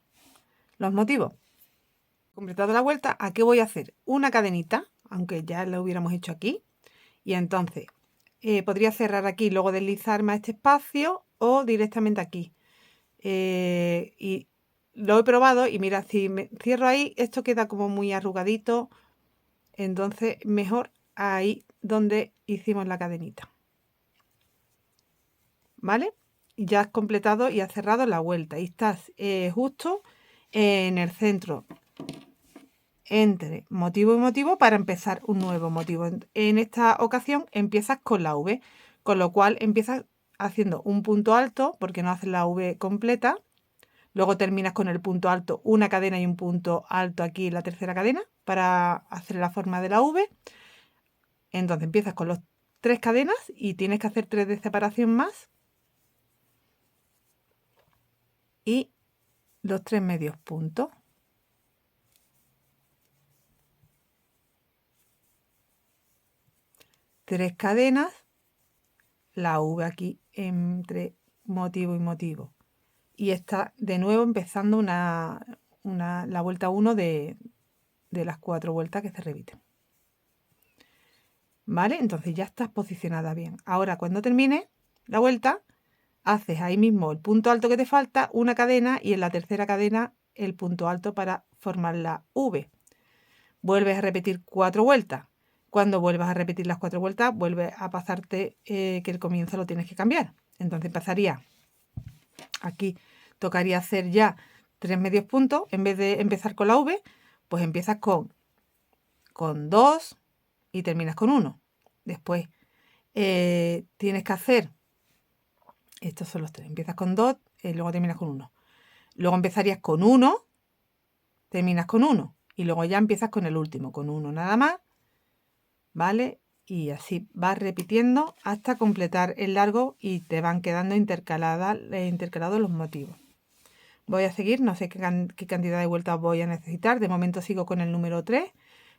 Los motivos. Completado la vuelta, ¿a qué voy a hacer? Una cadenita, aunque ya lo hubiéramos hecho aquí. Y entonces podría cerrar aquí, luego deslizarme a este espacio o directamente aquí. Y lo he probado y mira, si me cierro ahí, esto queda como muy arrugadito. Entonces mejor ahí donde hicimos la cadenita. ¿Vale? Ya has completado y has cerrado la vuelta. Y estás justo en el centro entre motivo y motivo para empezar un nuevo motivo. En esta ocasión empiezas con la V, con lo cual empiezas haciendo un punto alto porque no haces la V completa. Luego terminas con el punto alto, una cadena y un punto alto aquí en la tercera cadena para hacer la forma de la V. Entonces empiezas con los 3 cadenas y tienes que hacer 3 de separación más. Y los 3 medios puntos. Tres cadenas, la V aquí entre motivo y motivo. Y está de nuevo empezando la vuelta 1 de las 4 vueltas que se repiten. ¿Vale? Entonces ya estás posicionada bien. Ahora cuando termine la vuelta, haces ahí mismo el punto alto que te falta, una cadena y en la tercera cadena el punto alto para formar la V. Vuelves a repetir 4 vueltas. Cuando vuelvas a repetir las 4 vueltas, vuelves a pasarte que el comienzo lo tienes que cambiar. Entonces pasaría, aquí tocaría hacer ya 3 medios puntos. En vez de empezar con la V, pues empiezas con 2 y terminas con 1. Después tienes que hacer, estos son los 3, empiezas con 2, luego terminas con 1. Luego empezarías con 1, terminas con 1. Y luego ya empiezas con el último, con 1 nada más. ¿Vale? Y así vas repitiendo hasta completar el largo y te van quedando intercalados los motivos. Voy a seguir, no sé qué cantidad de vueltas voy a necesitar. De momento sigo con el número 3,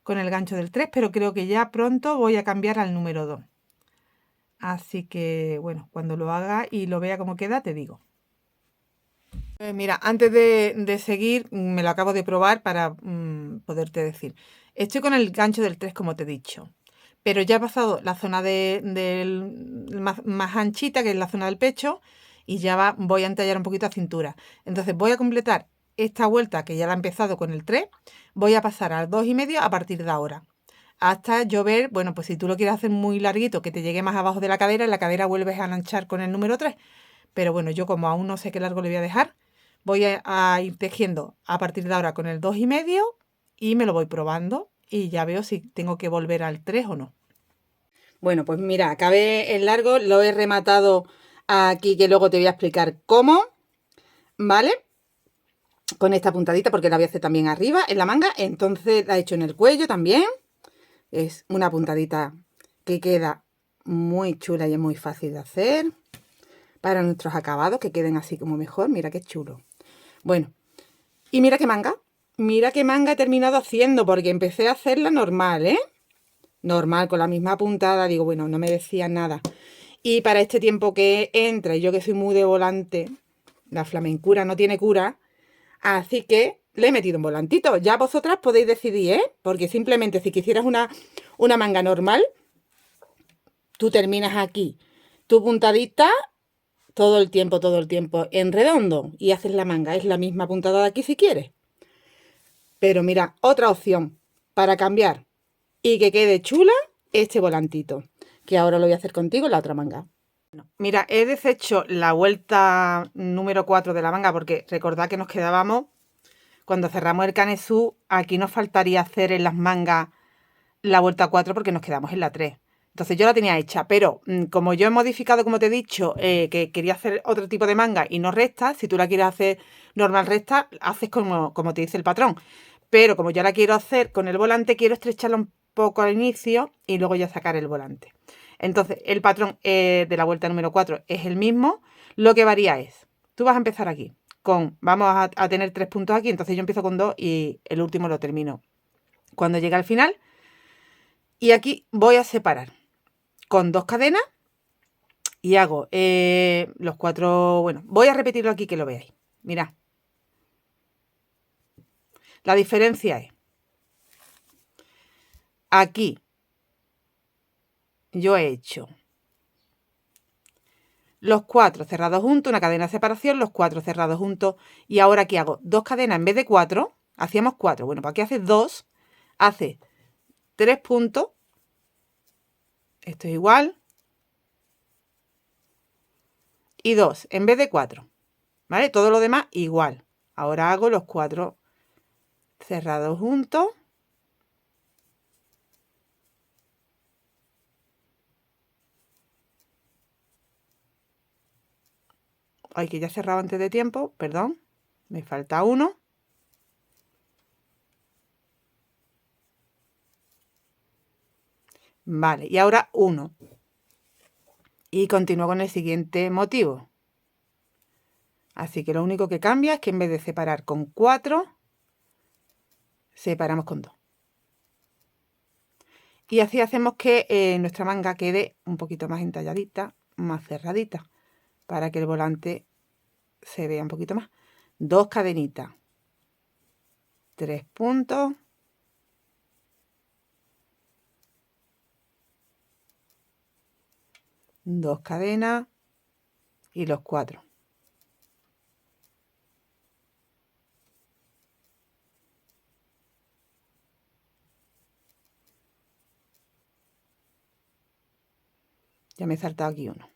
con el gancho del 3, pero creo que ya pronto voy a cambiar al número 2. Así que, bueno, cuando lo haga y lo vea cómo queda, te digo. Mira, antes de seguir, me lo acabo de probar para poderte decir. Estoy con el gancho del 3, como te he dicho. Pero ya he pasado la zona más anchita, que es la zona del pecho, y ya voy a entallar un poquito a cintura. Entonces voy a completar esta vuelta, que ya la he empezado con el 3, voy a pasar al 2,5 a partir de ahora. Hasta yo ver, bueno, pues si tú lo quieres hacer muy larguito, que te llegue más abajo de la cadera, en la cadera vuelves a enganchar con el número 3. Pero bueno, yo como aún no sé qué largo le voy a dejar, voy a ir tejiendo a partir de ahora con el 2,5 y me lo voy probando y ya veo si tengo que volver al 3 o no. Bueno, pues mira, acabé el largo, lo he rematado aquí, que luego te voy a explicar cómo, ¿vale? Con esta puntadita, porque la voy a hacer también arriba, en la manga, entonces la he hecho en el cuello también. Es una puntadita que queda muy chula y es muy fácil de hacer para nuestros acabados, que queden así como mejor. Mira qué chulo. Bueno, y mira qué manga. Mira qué manga he terminado haciendo, porque empecé a hacerla normal, ¿eh? Normal, con la misma puntada. Digo, bueno, no me decía nada. Y para este tiempo que entra, y yo que soy muy de volante, la flamencura no tiene cura, así que le he metido un volantito. Ya vosotras podéis decidir, ¿eh? Porque simplemente si quisieras una manga normal, tú terminas aquí tu puntadita todo el tiempo, en redondo, y haces la manga. Es la misma puntada de aquí si quieres. Pero mira, otra opción para cambiar y que quede chula, este volantito, que ahora lo voy a hacer contigo en la otra manga. Mira, he deshecho la vuelta número 4 de la manga, porque recordad que nos quedábamos, cuando cerramos el canesú, aquí nos faltaría hacer en las mangas la vuelta 4 porque nos quedamos en la 3. Entonces yo la tenía hecha, pero como yo he modificado, como te he dicho, que quería hacer otro tipo de manga y no recta, si tú la quieres hacer normal recta, haces como te dice el patrón. Pero como yo la quiero hacer con el volante, quiero estrecharla un poco al inicio y luego ya sacar el volante. Entonces el patrón de la vuelta número 4 es el mismo. Lo que varía es, tú vas a empezar aquí vamos a tener 3 puntos aquí, entonces yo empiezo con 2 y el último lo termino cuando llegue al final. Y aquí voy a separar con 2 cadenas y hago los 4, bueno, voy a repetirlo aquí que lo veáis. Mirad. La diferencia es, aquí yo he hecho los 4 cerrados juntos, una cadena de separación, los 4 cerrados juntos, y ahora aquí hago 2 cadenas en vez de 4, hacíamos 4, bueno, pues aquí hace 2, hace 3 puntos, esto es igual, y 2 en vez de 4, ¿vale? Todo lo demás igual. Ahora hago los 4 cerrados juntos, ay, que ya he cerrado antes de tiempo, perdón, me falta uno. Vale, y ahora uno. Y continúo con el siguiente motivo. Así que lo único que cambia es que en vez de separar con 4, separamos con 2. Y así hacemos que nuestra manga quede un poquito más entalladita, más cerradita, para que el volante se vea un poquito más. 2 cadenitas, 3 puntos, 2 cadenas y los 4. Ya me he saltado aquí uno.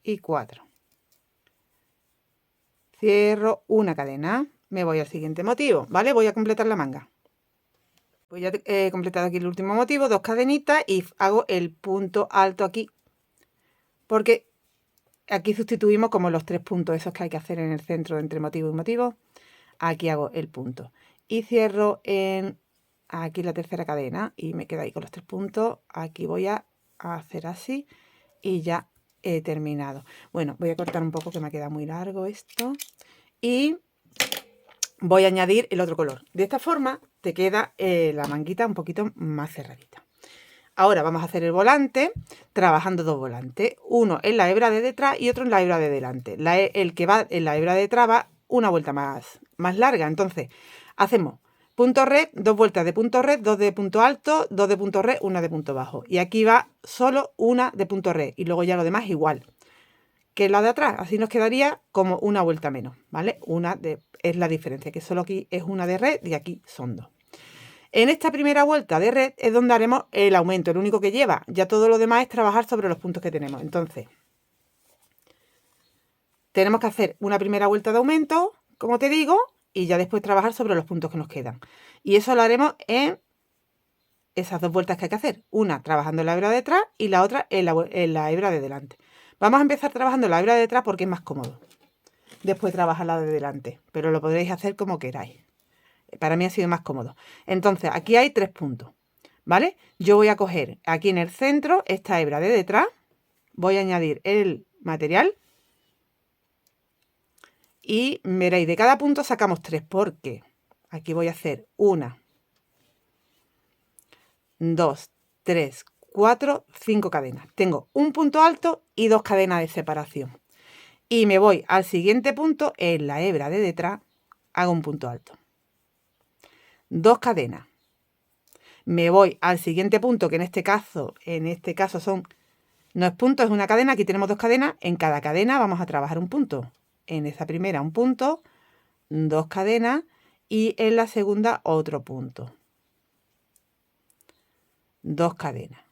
Y 4. Cierro una cadena, me voy al siguiente motivo, ¿vale? Voy a completar la manga. Pues ya he completado aquí el último motivo, 2 cadenitas y hago el punto alto aquí, porque aquí sustituimos como los 3 puntos esos que hay que hacer en el centro entre motivo y motivo. Aquí hago el punto y cierro en aquí la tercera cadena y me quedo ahí con los 3 puntos. Aquí voy a hacer así y ya he terminado. Bueno, voy a cortar un poco que me queda muy largo esto y voy a añadir el otro color. De esta forma te queda la manguita un poquito más cerradita. Ahora vamos a hacer el volante trabajando 2 volantes, uno en la hebra de detrás y otro en la hebra de delante. El que va en la hebra de detrás va una vuelta más larga. Entonces hacemos punto red, 2 vueltas de punto red, 2 de punto alto, 2 de punto red, una de punto bajo. Y aquí va solo una de punto red y luego ya lo demás igual que la de atrás. Así nos quedaría como una vuelta menos, ¿vale? Es la diferencia, que solo aquí es una de red y aquí son 2. En esta primera vuelta de red es donde haremos el aumento, el único que lleva. Ya todo lo demás es trabajar sobre los puntos que tenemos. Entonces, tenemos que hacer una primera vuelta de aumento, como te digo, y ya después trabajar sobre los puntos que nos quedan. Y eso lo haremos en esas 2 vueltas que hay que hacer. Una trabajando en la hebra de atrás y la otra en la hebra de delante. Vamos a empezar trabajando la hebra de detrás porque es más cómodo. Después trabajar la de delante, pero lo podréis hacer como queráis. Para mí ha sido más cómodo. Entonces, aquí hay 3 puntos, ¿vale? Yo voy a coger aquí en el centro esta hebra de detrás, voy a añadir el material y veréis, de cada punto sacamos 3 porque aquí voy a hacer 1, 2, 3, 4, 5 cadenas. Tengo un punto alto y 2 cadenas de separación. Y me voy al siguiente punto, en la hebra de detrás, hago un punto alto. 2 cadenas. Me voy al siguiente punto, que en este caso son, no es punto, es una cadena. Aquí tenemos 2 cadenas. En cada cadena vamos a trabajar un punto. En esa primera un punto, 2 cadenas y en la segunda otro punto. 2 cadenas.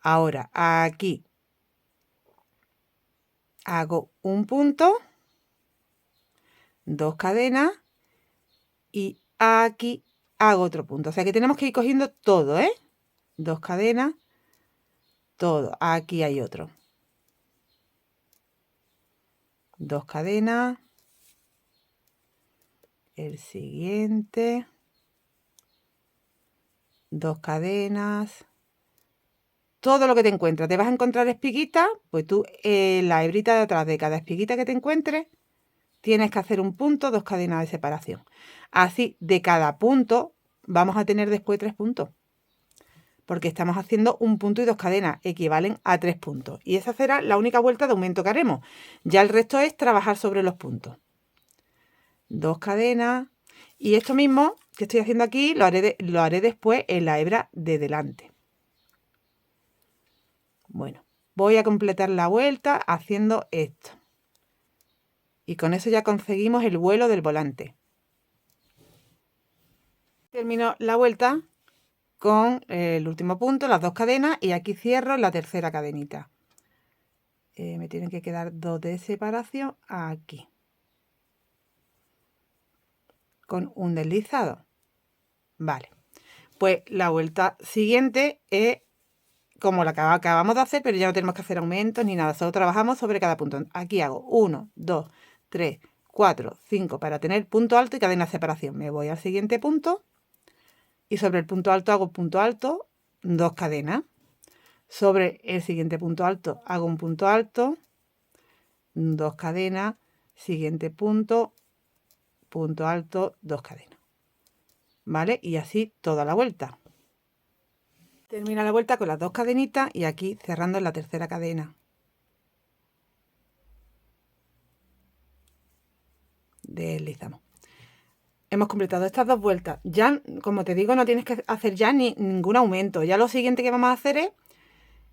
Ahora aquí hago un punto, 2 cadenas y aquí hago otro punto. O sea que tenemos que ir cogiendo todo, 2 cadenas, todo. Aquí hay otro. 2 cadenas. El siguiente. 2 cadenas. Todo lo que te encuentras. Te vas a encontrar espiguitas, pues tú la hebrita de atrás de cada espiguita que te encuentres, tienes que hacer un punto, 2 cadenas de separación. Así, de cada punto, vamos a tener después 3 puntos. Porque estamos haciendo un punto y 2 cadenas, equivalen a 3 puntos. Y esa será la única vuelta de aumento que haremos. Ya el resto es trabajar sobre los puntos. 2 cadenas. Y esto mismo que estoy haciendo aquí lo haré después en la hebra de delante. Bueno, voy a completar la vuelta haciendo esto. Y con eso ya conseguimos el vuelo del volante. Termino la vuelta con el último punto, las 2 cadenas, y aquí cierro la tercera cadenita. Me tienen que quedar 2 de separación aquí. Con un deslizado. Vale. Pues la vuelta siguiente es como la que acabamos de hacer, pero ya no tenemos que hacer aumentos ni nada, solo trabajamos sobre cada punto. Aquí hago 1, 2, 3, 4, 5 para tener punto alto y cadena de separación. Me voy al siguiente punto y sobre el punto alto hago punto alto, 2 cadenas. Sobre el siguiente punto alto hago un punto alto, 2 cadenas, siguiente punto, punto alto, 2 cadenas. ¿Vale? Y así toda la vuelta. Termina la vuelta con las 2 cadenitas y aquí cerrando en la tercera cadena. Deslizamos. Hemos completado estas 2 vueltas. Ya, como te digo, no tienes que hacer ya ningún aumento. Ya lo siguiente que vamos a hacer es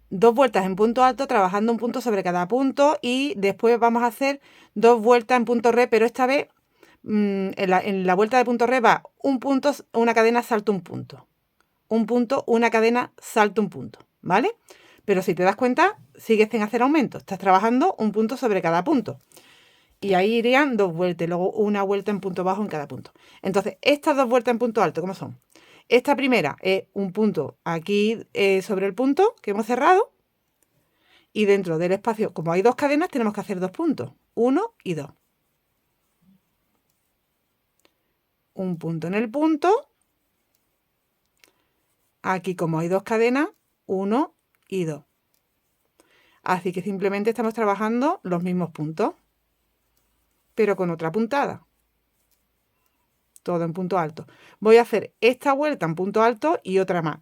2 vueltas en punto alto, trabajando un punto sobre cada punto, y después vamos a hacer 2 vueltas en punto re, pero esta vez en la vuelta de punto re va un punto, una cadena, salto un punto. Un punto, una cadena, salto un punto, ¿vale? Pero si te das cuenta, sigues sin hacer aumento. Estás trabajando un punto sobre cada punto. Y ahí irían 2 vueltas, luego una vuelta en punto bajo en cada punto. Entonces, estas 2 vueltas en punto alto, ¿cómo son? Esta primera es un punto aquí sobre el punto que hemos cerrado. Y dentro del espacio, como hay 2 cadenas, tenemos que hacer 2 puntos. 1 y 2. Un punto en el punto. Aquí, como hay 2 cadenas, 1 y 2. Así que simplemente estamos trabajando los mismos puntos, pero con otra puntada. Todo en punto alto. Voy a hacer esta vuelta en punto alto y otra más.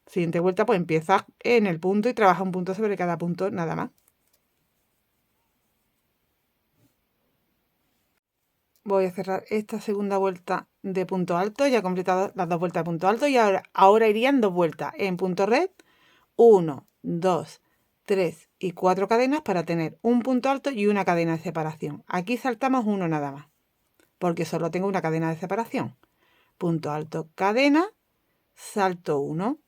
Siguiente vuelta, pues empiezas en el punto y trabaja un punto sobre cada punto, nada más. Voy a cerrar esta segunda vuelta de punto alto. Ya he completado las 2 vueltas de punto alto y ahora irían 2 vueltas en punto red. 1, 2, 3 y 4 cadenas para tener un punto alto y una cadena de separación. Aquí saltamos uno nada más, porque solo tengo una cadena de separación. Punto alto, cadena, salto 1.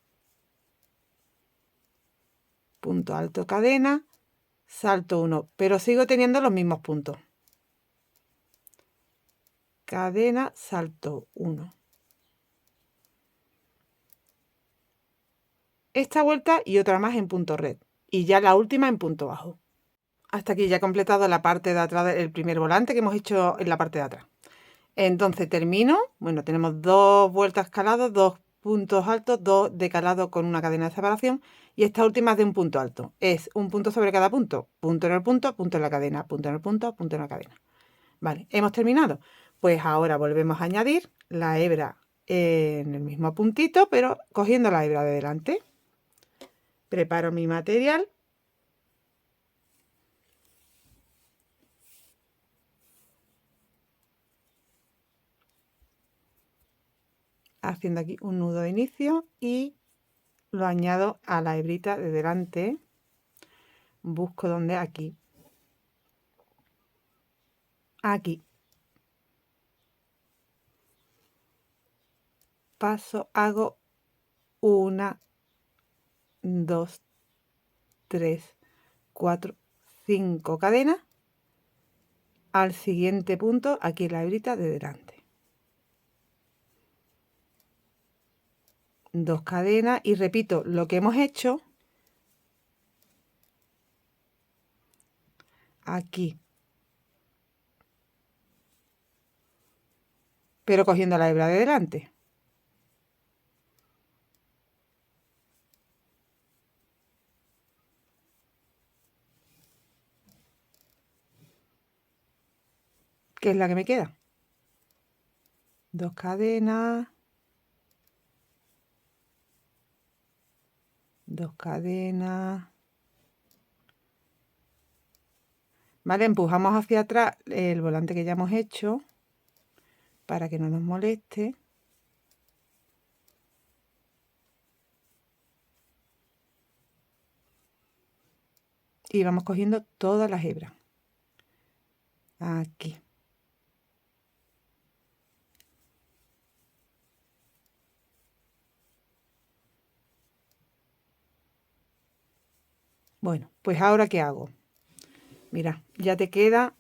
Punto alto, cadena, salto 1, pero sigo teniendo los mismos puntos. Cadena, salto 1. esta vuelta y otra más en punto red. Y ya la última en punto bajo. Hasta aquí ya he completado la parte de atrás del primer volante que hemos hecho en la parte de atrás. Entonces termino, bueno, tenemos 2 vueltas calados, 2 puntos altos, 2 de calado con una cadena de separación y esta última es de un punto alto. Es un punto sobre cada punto, punto en el punto, punto en la cadena, punto en el punto, punto en la cadena. Vale, hemos terminado. Pues ahora volvemos a añadir la hebra en el mismo puntito, pero cogiendo la hebra de delante. Preparo mi material. Haciendo aquí un nudo de inicio y lo añado a la hebrita de delante. Busco donde aquí. Aquí. Paso, hago 1, 2, 3, 4, 5 cadenas. Al siguiente punto, aquí la hebrita de delante. 2 cadenas y repito lo que hemos hecho aquí, pero cogiendo la hebra de delante. Que es la que me queda. 2 cadenas, 2 cadenas. Vale, empujamos hacia atrás el volante que ya hemos hecho para que no nos moleste. Y vamos cogiendo todas las hebras. Aquí. Bueno, pues ahora ¿qué hago? Mira, ya te queda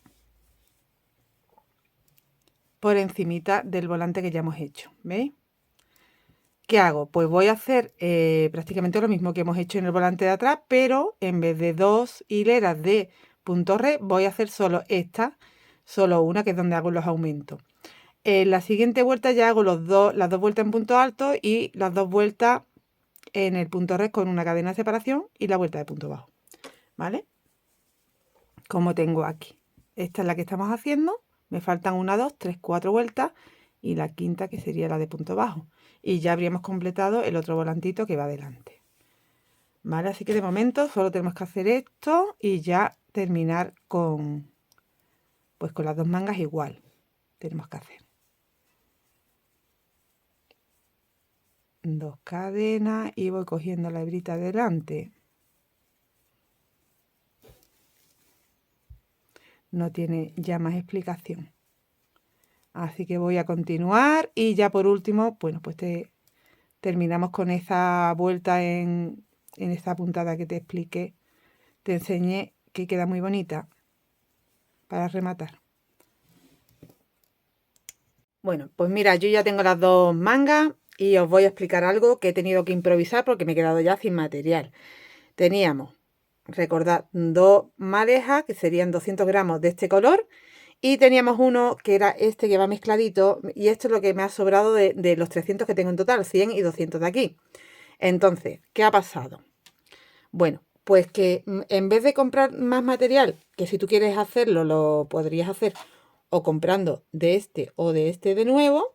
por encimita del volante que ya hemos hecho, ¿veis? ¿Qué hago? Pues voy a hacer prácticamente lo mismo que hemos hecho en el volante de atrás, pero en vez de 2 hileras de punto red, voy a hacer solo esta, solo una, que es donde hago los aumentos. En la siguiente vuelta ya hago las 2 vueltas en punto alto y las 2 vueltas en el punto red con una cadena de separación y la vuelta de punto bajo, ¿vale? Como tengo aquí. Esta es la que estamos haciendo. Me faltan 1, 2, 3, 4 vueltas y la quinta que sería la de punto bajo. Y ya habríamos completado el otro volantito que va adelante. ¿Vale? Así que de momento solo tenemos que hacer esto y ya terminar con, pues con las 2 mangas igual. Tenemos que hacer 2 cadenas y voy cogiendo la hebrita delante. No tiene ya más explicación. Así que voy a continuar y ya por último, bueno, pues terminamos con esa vuelta en esta puntada que te expliqué. Te enseñé que queda muy bonita para rematar. Bueno, pues mira, yo ya tengo las 2 mangas y os voy a explicar algo que he tenido que improvisar porque me he quedado ya sin material. Teníamos, recordad, 2 madejas que serían 200 gramos de este color. Y teníamos uno que era este que va mezcladito y esto es lo que me ha sobrado de los 300 que tengo en total, 100 y 200 de aquí. Entonces, ¿qué ha pasado? Bueno, pues que en vez de comprar más material, que si tú quieres hacerlo lo podrías hacer o comprando de este o de este de nuevo,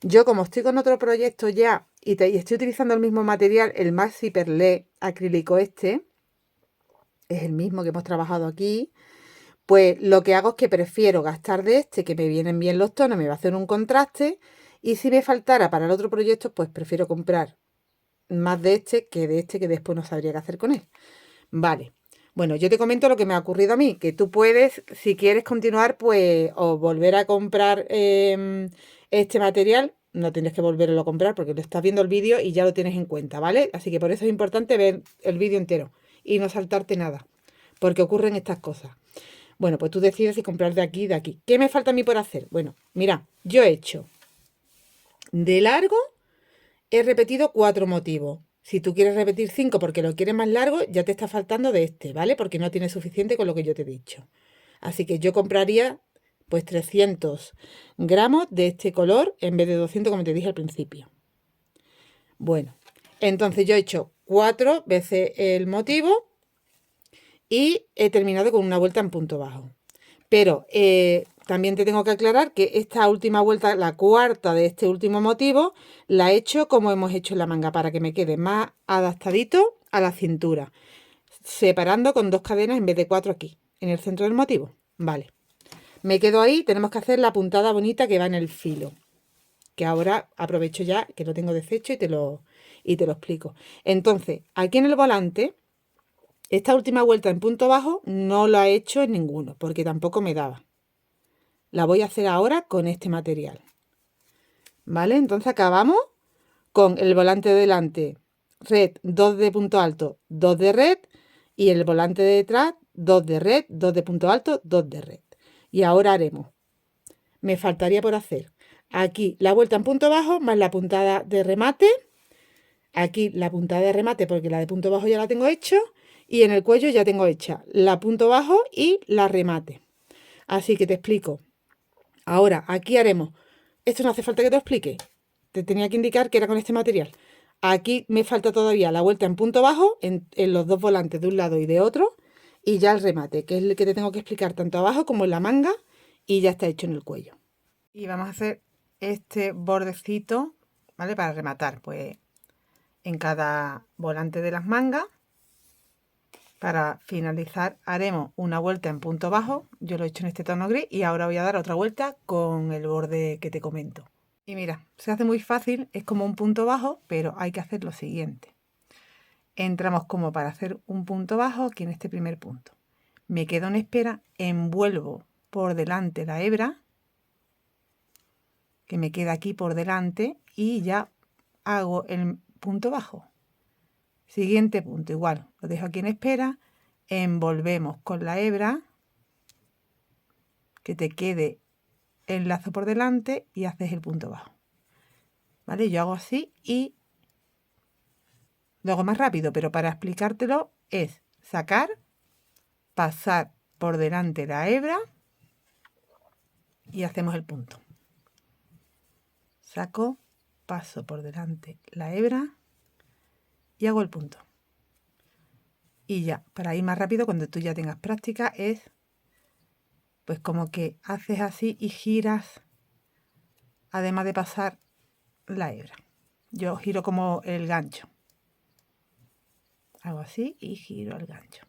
yo como estoy con otro proyecto ya y estoy utilizando el mismo material, el Maxi Perlé acrílico este, es el mismo que hemos trabajado aquí. Pues lo que hago es que prefiero gastar de este, que me vienen bien los tonos, me va a hacer un contraste. Y si me faltara para el otro proyecto, pues prefiero comprar más de este que después no sabría qué hacer con él. Vale. Bueno, yo te comento lo que me ha ocurrido a mí, que tú puedes, si quieres continuar, pues, o volver a comprar este material. No tienes que volverlo a comprar porque lo estás viendo el vídeo y ya lo tienes en cuenta, ¿vale? Así que por eso es importante ver el vídeo entero y no saltarte nada, porque ocurren estas cosas. Bueno, pues tú decides si comprar de aquí y de aquí. ¿Qué me falta a mí por hacer? Bueno, mira, yo he hecho de largo, he repetido 4 motivos. Si tú quieres repetir 5 porque lo quieres más largo, ya te está faltando de este, ¿vale? Porque no tienes suficiente con lo que yo te he dicho. Así que yo compraría pues 300 gramos de este color en vez de 200 como te dije al principio. Bueno, entonces yo he hecho 4 veces el motivo y he terminado con una vuelta en punto bajo. Pero también te tengo que aclarar que esta última vuelta, la cuarta de este último motivo, la he hecho como hemos hecho en la manga, para que me quede más adaptadito a la cintura, separando con 2 cadenas en vez de 4 aquí, en el centro del motivo. Vale, me quedo ahí, tenemos que hacer la puntada bonita que va en el filo, que ahora aprovecho ya que lo tengo deshecho y te lo explico. Entonces, aquí en el volante, esta última vuelta en punto bajo no la he hecho en ninguno, porque tampoco me daba. La voy a hacer ahora con este material. ¿Vale? Entonces acabamos con el volante de delante, red, 2 de punto alto, 2 de red, y el volante de detrás, 2 de red, 2 de punto alto, 2 de red. Y ahora haremos, me faltaría por hacer, aquí la vuelta en punto bajo más la puntada de remate, aquí la puntada de remate porque la de punto bajo ya la tengo hecho, y en el cuello ya tengo hecha la punto bajo y la remate. Así que te explico. Ahora, aquí haremos, esto no hace falta que te lo explique, te tenía que indicar que era con este material. Aquí me falta todavía la vuelta en punto bajo, en los dos volantes de un lado y de otro, y ya el remate, que es el que te tengo que explicar tanto abajo como en la manga, y ya está hecho en el cuello. Y vamos a hacer este bordecito, ¿vale? Para rematar, pues en cada volante de las mangas. Para finalizar haremos una vuelta en punto bajo, yo lo he hecho en este tono gris, y ahora voy a dar otra vuelta con el borde que te comento. Y mira, se hace muy fácil, es como un punto bajo, pero hay que hacer lo siguiente. Entramos como para hacer un punto bajo aquí en este primer punto. Me quedo en espera, envuelvo por delante la hebra, que me queda aquí por delante, y ya hago el punto bajo. Siguiente punto, igual, lo dejo aquí en espera, envolvemos con la hebra, que te quede el lazo por delante y haces el punto bajo. ¿Vale? Yo hago así y lo hago más rápido, pero para explicártelo es sacar, pasar por delante la hebra y hacemos el punto. Saco, paso por delante la hebra y hago el punto. Y ya, para ir más rápido, cuando tú ya tengas práctica, es pues como que haces así y giras, además de pasar la hebra. Yo giro como el gancho. Hago así y giro el gancho.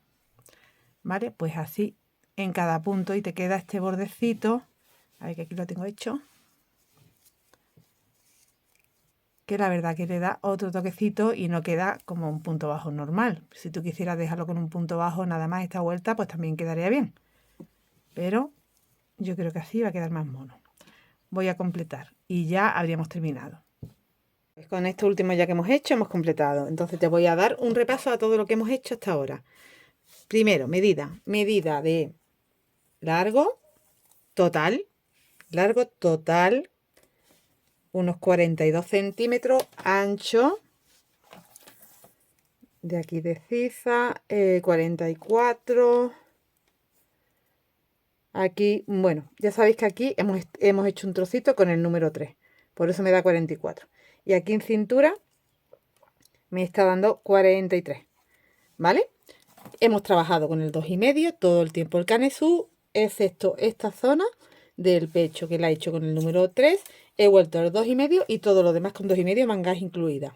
¿Vale? Pues así en cada punto y te queda este bordecito. A ver que aquí lo tengo hecho. Que la verdad que le da otro toquecito y no queda como un punto bajo normal. Si tú quisieras dejarlo con un punto bajo nada más esta vuelta, pues también quedaría bien. Pero yo creo que así va a quedar más mono. Voy a completar y ya habríamos terminado. Pues con esto último ya que hemos hecho, hemos completado. Entonces te voy a dar un repaso a todo lo que hemos hecho hasta ahora. Primero, medida de largo total, unos 42 centímetros, ancho, de aquí de ciza, 44, aquí, bueno, ya sabéis que aquí hemos hecho un trocito con el número 3, por eso me da 44, y aquí en cintura me está dando 43, ¿vale? Hemos trabajado con el 2,5 todo el tiempo el canesú, excepto esta zona del pecho que la he hecho con el número 3, he vuelto al 2,5 y todo lo demás con 2,5, mangas incluidas.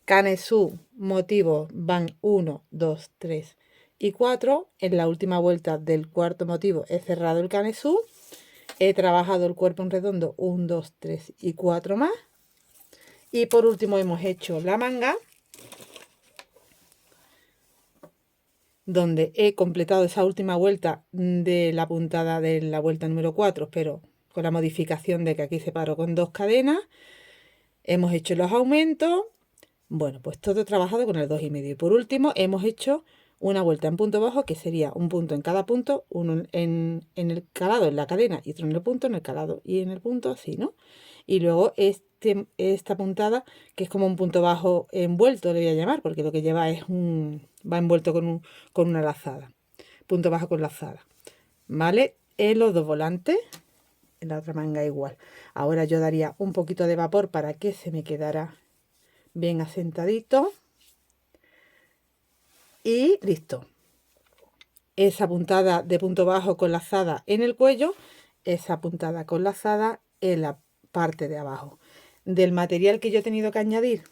Canesú, motivos van 1, 2, 3 y 4. En la última vuelta del cuarto motivo he cerrado el canesú, he trabajado el cuerpo en redondo 1, 2, 3 y 4 más. Y por último hemos hecho la manga, donde he completado esa última vuelta de la puntada de la vuelta número 4, pero con la modificación de que aquí separo con 2 cadenas. Hemos hecho los aumentos. Bueno, pues todo trabajado con el 2,5. Y por último hemos hecho una vuelta en punto bajo, que sería un punto en cada punto, uno en el calado en la cadena y otro en el punto, en el calado y en el punto, así, ¿no? y luego esta puntada, que es como un punto bajo envuelto, le voy a llamar, porque lo que lleva es va envuelto con una lazada, punto bajo con lazada, ¿vale? En los dos volantes, en la otra manga igual. Ahora yo daría un poquito de vapor para que se me quedara bien asentadito. Y listo. Esa puntada de punto bajo con lazada en el cuello, esa puntada con lazada en la parte de abajo. Del material que yo he tenido que añadir,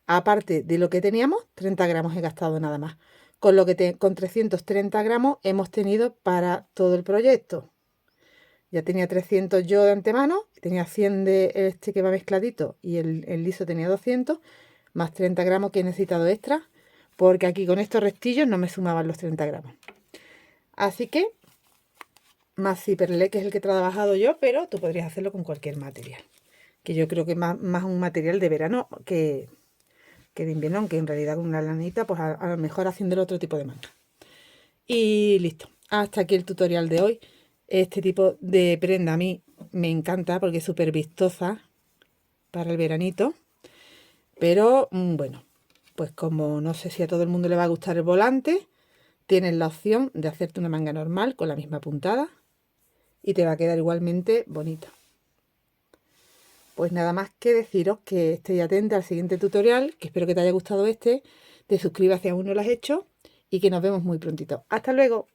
aparte de lo que teníamos, 30 gramos he gastado nada más. Con lo que con 330 gramos hemos tenido para todo el proyecto. Ya tenía 300 yo de antemano, tenía 100 de este que va mezcladito y el liso tenía 200, más 30 gramos que he necesitado extra, porque aquí con estos restillos no me sumaban los 30 gramos. Así que, más ciperlé, que es el que he trabajado yo, pero tú podrías hacerlo con cualquier material. Que yo creo que más un material de verano que de invierno, aunque en realidad con una lanita, pues a lo mejor haciendo el otro tipo de manga. Y listo. Hasta aquí el tutorial de hoy. Este tipo de prenda a mí me encanta porque es súper vistosa para el veranito. Pero bueno, pues como no sé si a todo el mundo le va a gustar el volante, tienes la opción de hacerte una manga normal con la misma puntada y te va a quedar igualmente bonita. Pues nada más que deciros que estéis atentos al siguiente tutorial, que espero que te haya gustado te suscribas si aún no lo has hecho y que nos vemos muy prontito. ¡Hasta luego!